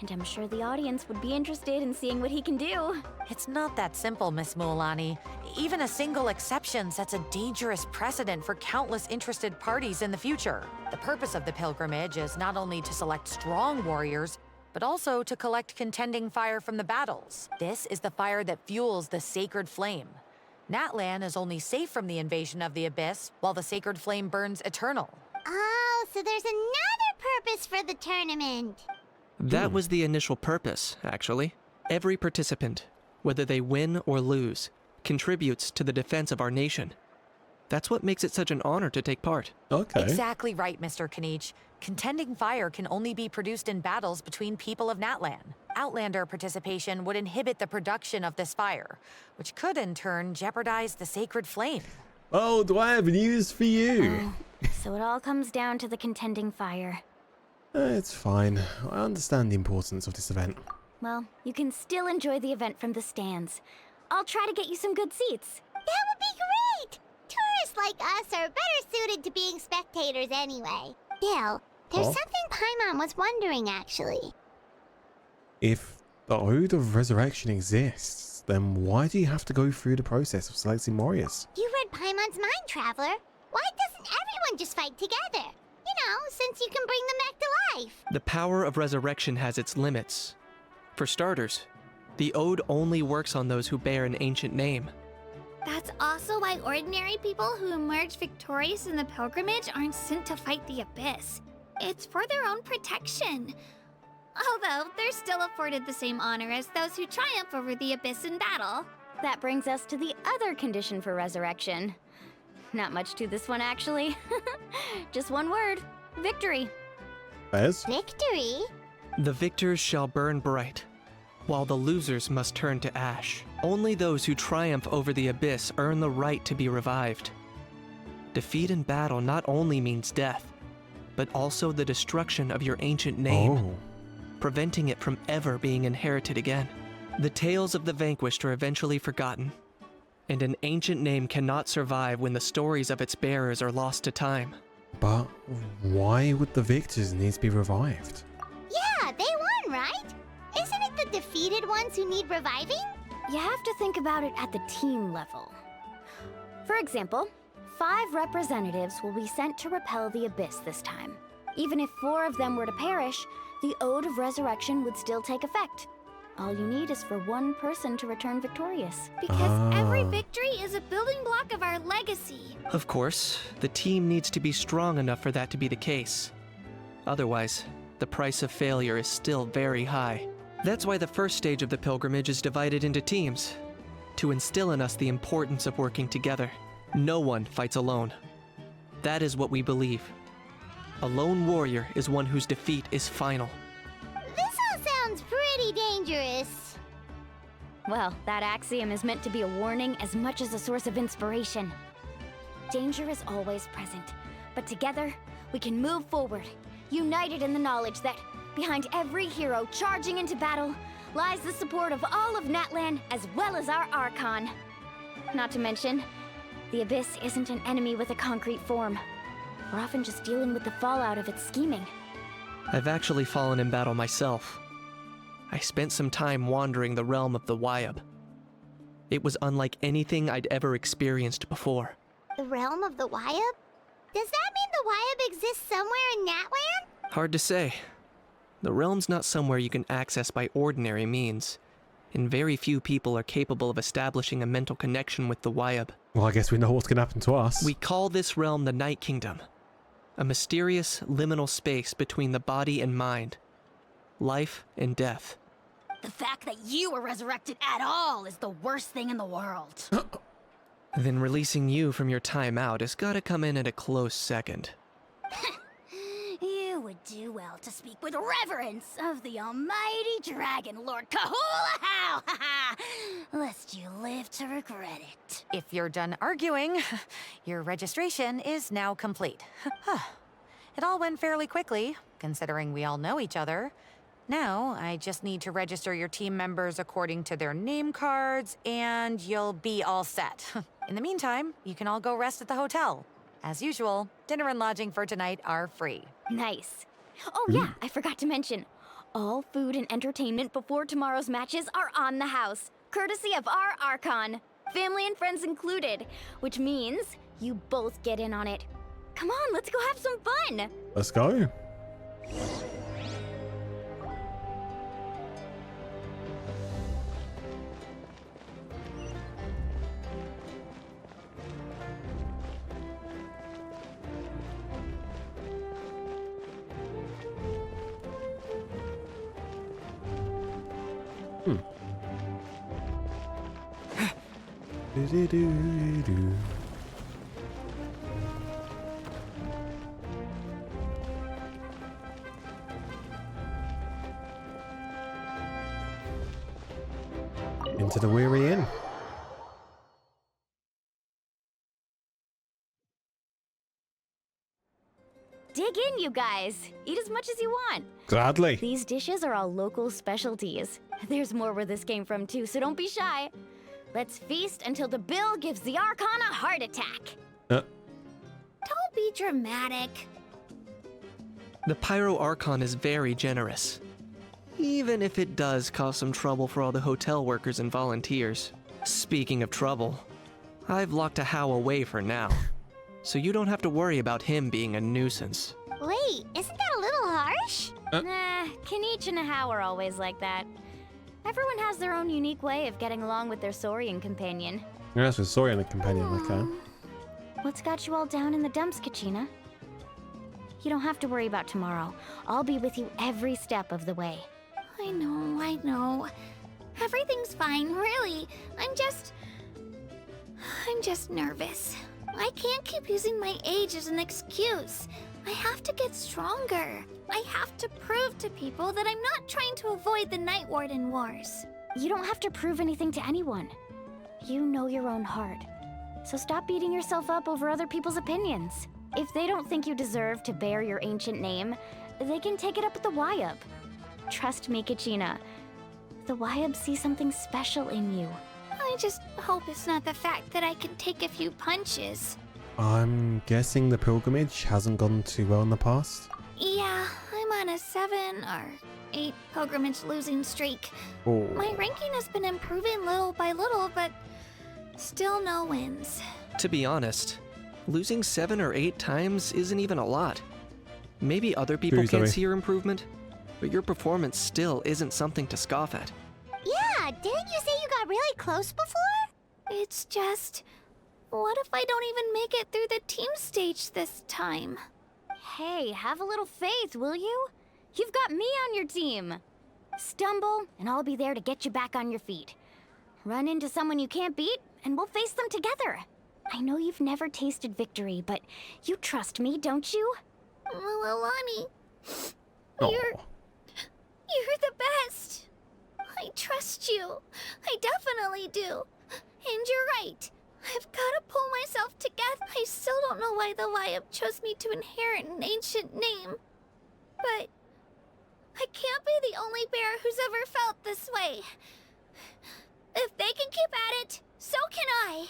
and I'm sure the audience would be interested in seeing what he can do. It's not that simple, Miss Mualani. Even a single exception sets a dangerous precedent for countless interested parties in the future. The purpose of the pilgrimage is not only to select strong warriors, but also to collect contending fire from the battles. This is the fire that fuels the sacred flame. Natlan is only safe from the invasion of the Abyss, while the sacred flame burns eternal. Oh, so there's another purpose for the tournament. That was the initial purpose, actually. Every participant, whether they win or lose, contributes to the defense of our nation. That's what makes it such an honor to take part. Okay. Exactly right, Mr. Kanich. Contending fire can only be produced in battles between people of Natlan. Outlander participation would inhibit the production of this fire, which could in turn jeopardize the sacred flame. Oh, do I have news for you? So it all comes down to the contending fire. It's fine. I understand the importance of this event. Well, you can still enjoy the event from the stands. I'll try to get you some good seats. That would be great! Tourists like us are better suited to being spectators anyway. Still, there's Oh. something Paimon was wondering, actually. If the Ode of Resurrection exists, then why do you have to go through the process of selecting warriors? You read Paimon's mind, Traveler. Why doesn't everyone just fight together? You know, since you can bring them back to life. The power of resurrection has its limits. For starters, the Ode only works on those who bear an ancient name. That's also why ordinary people who emerge victorious in the pilgrimage aren't sent to fight the Abyss. It's for their own protection. Although, they're still afforded the same honor as those who triumph over the Abyss in battle. That brings us to the other condition for resurrection. Not much to this one, actually. Just one word. Victory. Bez? Victory? The victors shall burn bright, while the losers must turn to ash. Only those who triumph over the Abyss earn the right to be revived. Defeat in battle not only means death, but also the destruction of your ancient name. Oh. preventing it from ever being inherited again. The tales of the vanquished are eventually forgotten, and an ancient name cannot survive when the stories of its bearers are lost to time. But why would the victors need to be revived? Yeah, they won, right? Isn't it the defeated ones who need reviving? You have to think about it at the team level. For example, 5 representatives will be sent to repel the Abyss this time. Even if 4 of them were to perish, the Ode of Resurrection would still take effect. All you need is for 1 person to return victorious. Because every victory is a building block of our legacy. Of course, the team needs to be strong enough for that to be the case. Otherwise, the price of failure is still very high. That's why the first stage of the pilgrimage is divided into teams, to instill in us the importance of working together. No one fights alone. That is what we believe. A lone warrior is one whose defeat is final. This all sounds pretty dangerous. Well, that axiom is meant to be a warning as much as a source of inspiration. Danger is always present, but together, we can move forward, united in the knowledge that behind every hero charging into battle lies the support of all of Natlan as well as our Archon. Not to mention, the Abyss isn't an enemy with a concrete form. We're often just dealing with the fallout of its scheming. I've actually fallen in battle myself. I spent some time wandering the realm of the Wyab. It was unlike anything I'd ever experienced before. The realm of the Wyab? Does that mean the Wyab exists somewhere in Natlan? Hard to say. The realm's not somewhere you can access by ordinary means, and very few people are capable of establishing a mental connection with the Wyab. Well, I guess we know what's going to happen to us. We call this realm the Night Kingdom, a mysterious liminal space between the body and mind, life and death. The fact that you were resurrected at all is the worst thing in the world. Then releasing you from your time out has got to come in at a close second. You would do well to speak with reverence of the almighty Dragon Lord Kahula-How! Lest you live to regret it. If you're done arguing, your registration is now complete. It all went fairly quickly, considering we all know each other. Now, I just need to register your team members according to their name cards, and you'll be all set. In the meantime, you can all go rest at the hotel. As usual, dinner and lodging for tonight are free. Nice. Oh yeah, I forgot to mention. All food and entertainment before tomorrow's matches are on the house, courtesy of our Archon. Family and friends included, which means you both get in on it. Come on, let's go have some fun! Let's go. Do-do-do-do. Into the Weary Inn. Dig in, you guys. Eat as much as you want. Gladly. These dishes are all local specialties. There's more where this came from too, so don't be shy. Let's feast until the bill gives the Archon a heart attack. Don't be dramatic. The Pyro Archon is very generous, even if it does cause some trouble for all the hotel workers and volunteers. Speaking of trouble, I've locked a How away for now, so you don't have to worry about him being a nuisance. Wait, isn't that a little harsh? Nah, Kenichi and How are always like that. Everyone has their own unique way of getting along with their Saurian companion. Yeah, that's with Sawyer and the companion, okay. What's got you all down in the dumps, Kachina? You don't have to worry about tomorrow. I'll be with you every step of the way. I know. Everything's fine, really. I'm just nervous. I can't keep using my age as an excuse. I have to get stronger. I have to prove to people that I'm not trying to avoid the Night Warden Wars. You don't have to prove anything to anyone. You know your own heart. So stop beating yourself up over other people's opinions. If they don't think you deserve to bear your ancient name, they can take it up with the Wyab. Trust me, Kachina. The Wyabs see something special in you. I just hope it's not the fact that I can take a few punches. I'm guessing the pilgrimage hasn't gone too well in the past. Yeah, I'm on a 7 or 8 pilgrimage losing streak. Oh. My ranking has been improving little by little, but still no wins. To be honest, losing 7 or 8 times isn't even a lot. Maybe other people can't see your improvement, but your performance still isn't something to scoff at. Yeah, didn't you say you got really close before? It's just, what if I don't even make it through the team stage this time? Hey, have a little faith, will you? You've got me on your team. Stumble, and I'll be there to get you back on your feet. Run into someone you can't beat, and we'll face them together. I know you've never tasted victory, but you trust me, don't you? Alani, Aw. you're the best. I trust you. I definitely do. And you're right. I've got to pull myself together. I still don't know why the Wyab chose me to inherit an ancient name. But I can't be the only bear who's ever felt this way. If they can keep at it, so can I.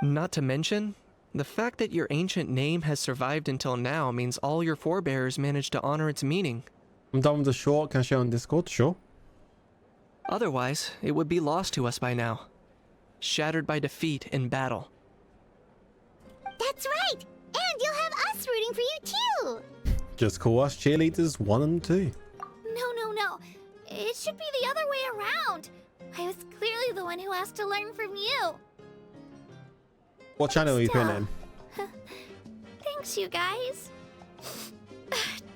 Not to mention, the fact that your ancient name has survived until now means all your forebears managed to honor its meaning. I'm done with the short. Can I share on Discord? Sure. Otherwise, it would be lost to us by now. Shattered by defeat in battle. That's right! And you'll have us rooting for you too! Just call us cheerleaders 1 and 2. No. It should be the other way around. I was clearly the one who asked to learn from you. What channel are you putting in? Thanks, you guys.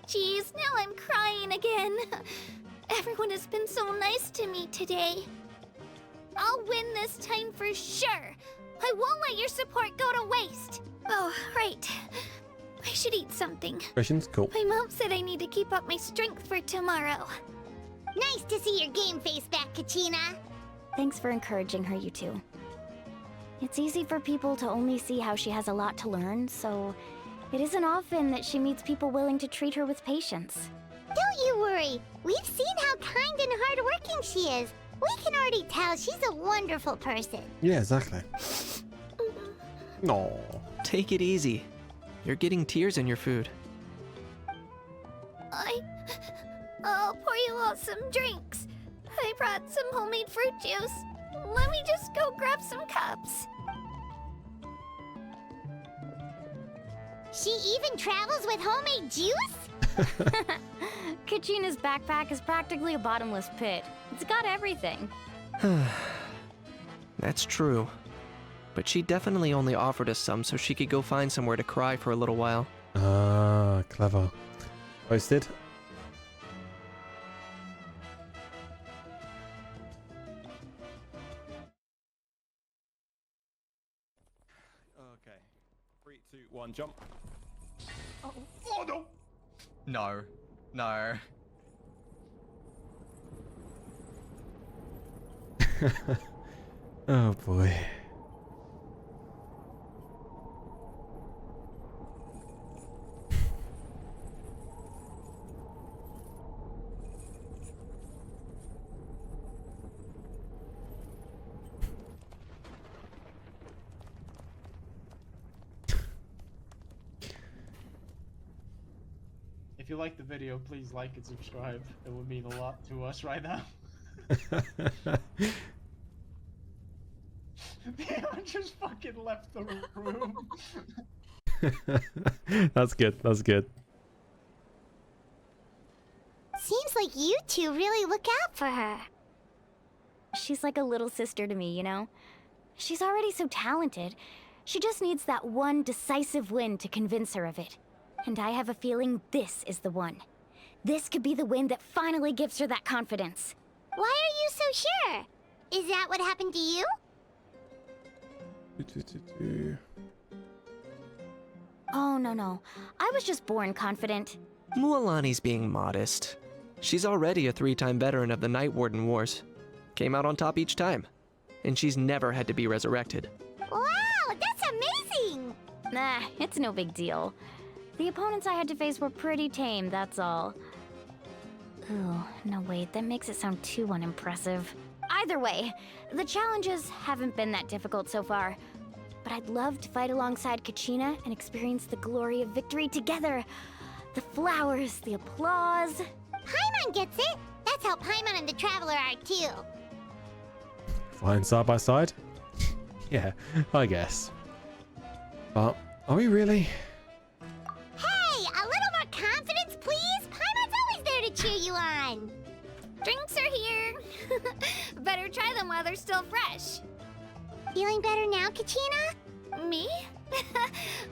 Jeez, now I'm crying again. Everyone has been so nice to me today. I'll win this time for sure. I won't let your support go to waste. Oh, right. I should eat something. Questions? Cool. My mom said I need to keep up my strength for tomorrow. Nice to see your game face back, Kachina. Thanks for encouraging her, you two. It's easy for people to only see how she has a lot to learn, so it isn't often that she meets people willing to treat her with patience. Don't you worry. We've seen how kind and hardworking she is. We can already tell she's a wonderful person. Yeah, exactly. No. Take it easy. You're getting tears in your food. I'll pour you all some drinks. I brought some homemade fruit juice. Let me just go grab some cups. She even travels with homemade juice? Kachina's backpack is practically a bottomless pit. It's got everything. That's true. But she definitely only offered us some so she could go find somewhere to cry for a little while. Ah, clever. Posted. Okay. 3, 2, 1, jump. Oh. Oh no! No. Oh boy. If you like the video, please like and subscribe. It would mean a lot to us right now. I just fucking left the room. That's good. That's good. Seems like you two really look out for her. She's like a little sister to me, you know? She's already so talented. She just needs that one decisive win to convince her of it. And I have a feeling this is the one. This could be the win that finally gives her that confidence. Why are you so sure? Is that what happened to you? Oh, no. I was just born confident. Mualani's being modest. She's already a 3-time veteran of the Night Warden Wars. Came out on top each time. And she's never had to be resurrected. Wow, that's amazing! Nah, it's no big deal. The opponents I had to face were pretty tame, that's all. Ooh, no wait, that makes it sound too unimpressive. Either way, the challenges haven't been that difficult so far. But I'd love to fight alongside Kachina and experience the glory of victory together. The flowers, the applause. Paimon gets it! That's how Paimon and the Traveler are too. Flying side by side? Yeah, I guess. But are we really? Hey, a little more confidence, please! Paimon's always there to cheer you on. Drinks are here. Better try them while they're still fresh. Feeling better now, Kachina? Me?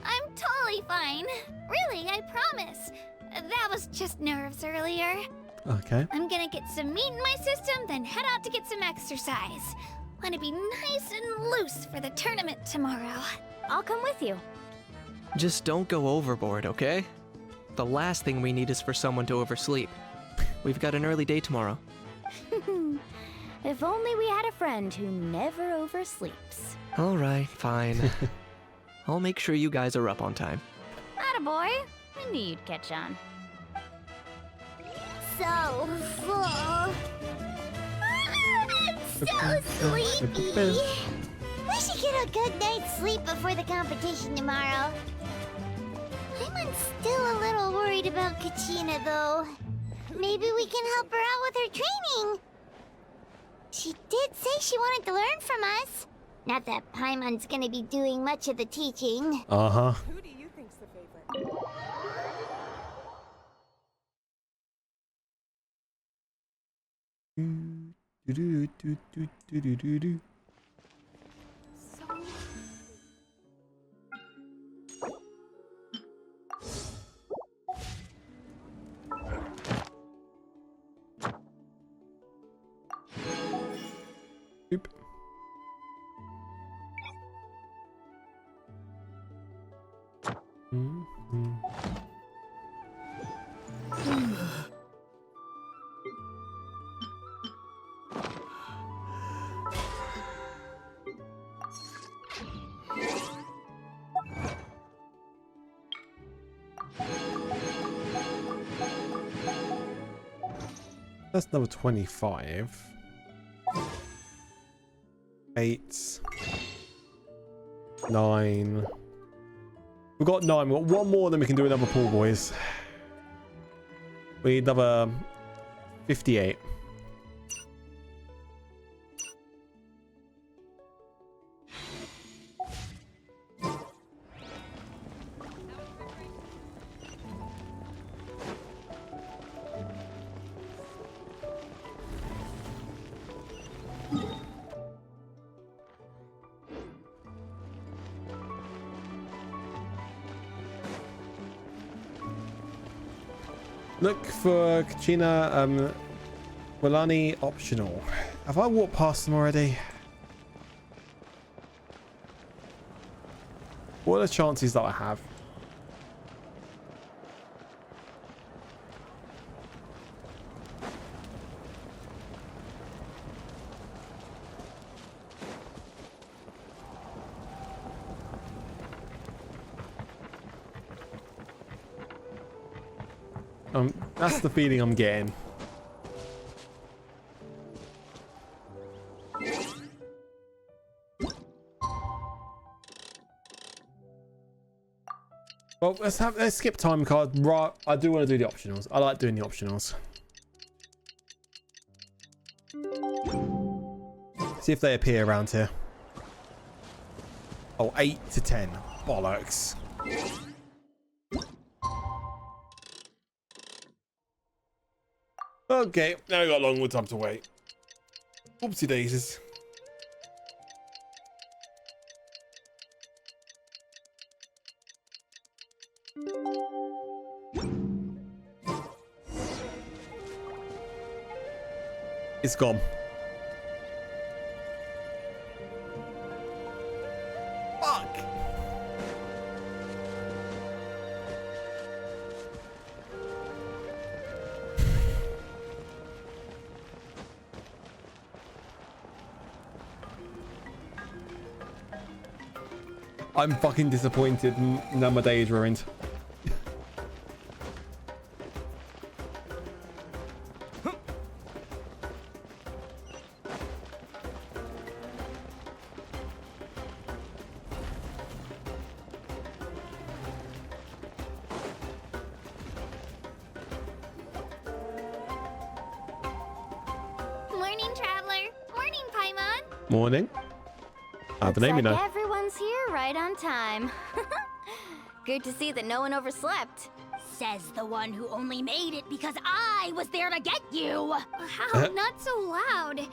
I'm totally fine. Really, I promise. That was just nerves earlier. Okay. I'm gonna get some meat in my system, then head out to get some exercise. Wanna be nice and loose for the tournament tomorrow. I'll come with you. Just don't go overboard, okay? The last thing we need is for someone to oversleep. We've got an early day tomorrow. If only we had a friend who never oversleeps. Alright, fine. I'll make sure you guys are up on time. Attaboy. I knew you'd catch on. So full. I'm so sleepy. We should get a good night's sleep before the competition tomorrow. I'm still a little worried about Kachina, though. Maybe we can help her out with her training. She did say she wanted to learn from us. Not that Paimon's gonna be doing much of the teaching. Uh-huh. Who do you think's the favorite? Oop. That's number 25. 8. 9. We've got 9. We've got one more, then we can do another pool, boys. We need another 58. Look for Kachina, Walani optional. Have I walked past them already? What are the chances that I have? That's the feeling I'm getting. Well, let's skip time card. Right, I do want to do the optionals. I like doing the optionals. See if they appear around here. Oh, 8 to 10. Bollocks. Okay, now we got a long more time to wait. Oopsie daisies. It's gone. Fuck. I'm fucking disappointed. Now my day is ruined. Morning. I have a Looks name, you like know. everyone's here right on time. Good to see that no one overslept. Says the one who only made it because I was there to get you. How? Not so loud.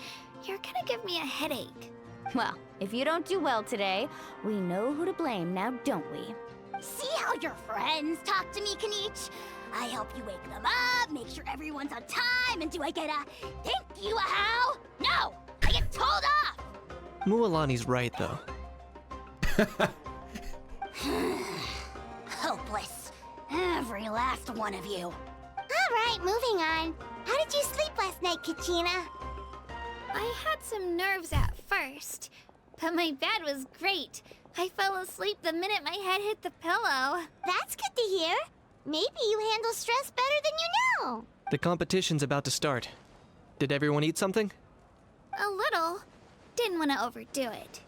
You're gonna give me a headache. Well, if you don't do well today, we know who to blame now, don't we? See how your friends talk to me, Kanich? I help you wake them up, make sure everyone's on time, and do I get a thank you, a how? No! I get told off! Mualani's right, though. Hopeless. Every last one of you. Alright, moving on. How did you sleep last night, Kachina? I had some nerves at first, but my bed was great. I fell asleep the minute my head hit the pillow. That's good to hear. Maybe you handle stress better than you know. The competition's about to start. Did everyone eat something? A little. Didn't want to overdo it.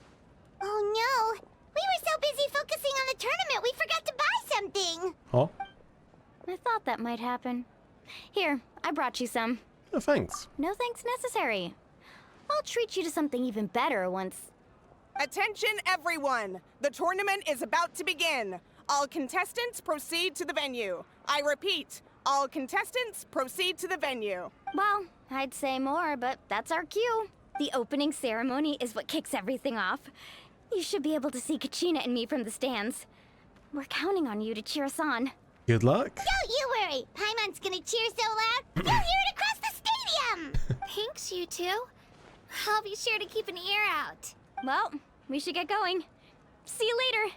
Oh no! We were so busy focusing on the tournament we forgot to buy something! Oh? I thought that might happen. Here, I brought you some. Oh, thanks. No thanks necessary. I'll treat you to something even better once... Attention, everyone! The tournament is about to begin. All contestants proceed to the venue. I repeat, all contestants proceed to the venue. Well, I'd say more, but that's our cue. The opening ceremony is what kicks everything off. You should be able to see Kachina and me from the stands. We're counting on you to cheer us on. Good luck. Don't you worry! Paimon's gonna cheer so loud, you'll hear it across the stadium! Thanks, you two. I'll be sure to keep an ear out. Well, we should get going. See you later.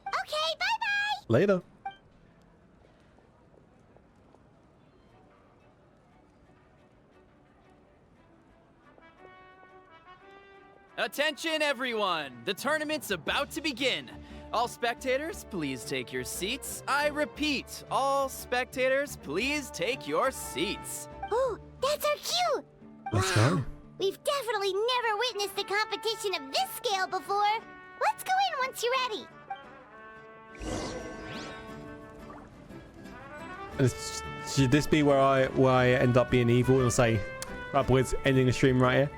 Okay, bye-bye! Later. Attention everyone! The tournament's about to begin. All spectators, please take your seats. I repeat, all spectators, please take your seats. Oh, that's our cue! Let's go. We've definitely never witnessed a competition of this scale before. Let's go in once you're ready. Should this be where I end up being evil and say, right boys, ending the stream right here?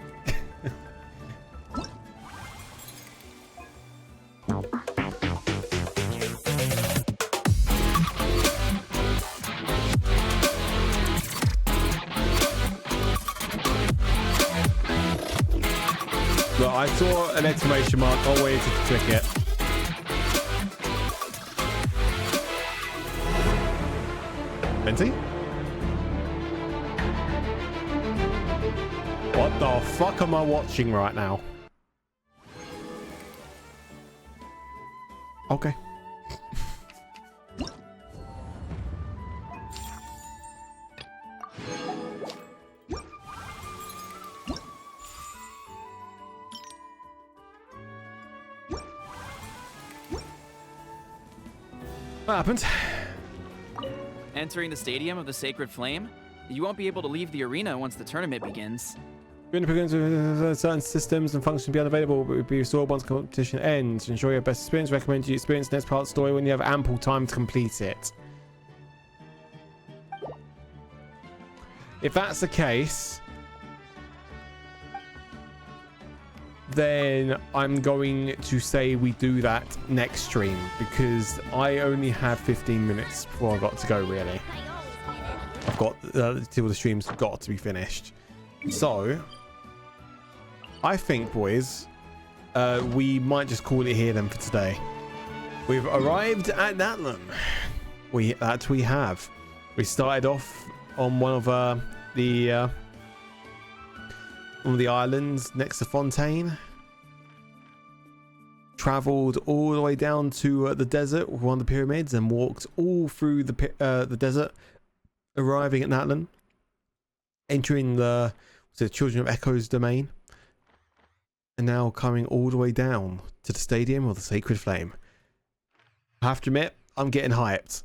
Look, I saw an exclamation mark. I waited to click it. Venti? What the fuck am I watching right now? Okay. What happened? Entering the Stadium of the Sacred Flame? You won't be able to leave the arena once the tournament begins. Certain systems and functions be unavailable but will be restored once competition ends. To ensure your best experience, recommend you experience the next part of the story when you have ample time to complete it. If that's the case, then I'm going to say we do that next stream because I only have 15 minutes before I got to go, really. I've got till the stream's got to be finished. So I think, boys, we might just call it here then for today. We've arrived at Natlan. We have. We started off on one of the islands next to Fontaine. Traveled all the way down to the desert with one of the pyramids and walked all through the desert, arriving at Natlan, entering the Children of Echo's domain, and now coming all the way down to the Stadium of the Sacred Flame. I have to admit, I'm getting hyped.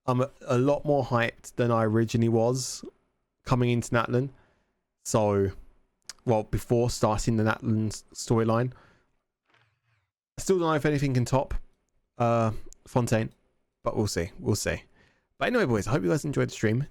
I'm a lot more hyped than I originally was coming into Natlan. So, well, before starting the Natlan storyline. I still don't know if anything can top Fontaine, but we'll see. We'll see. But anyway, boys, I hope you guys enjoyed the stream.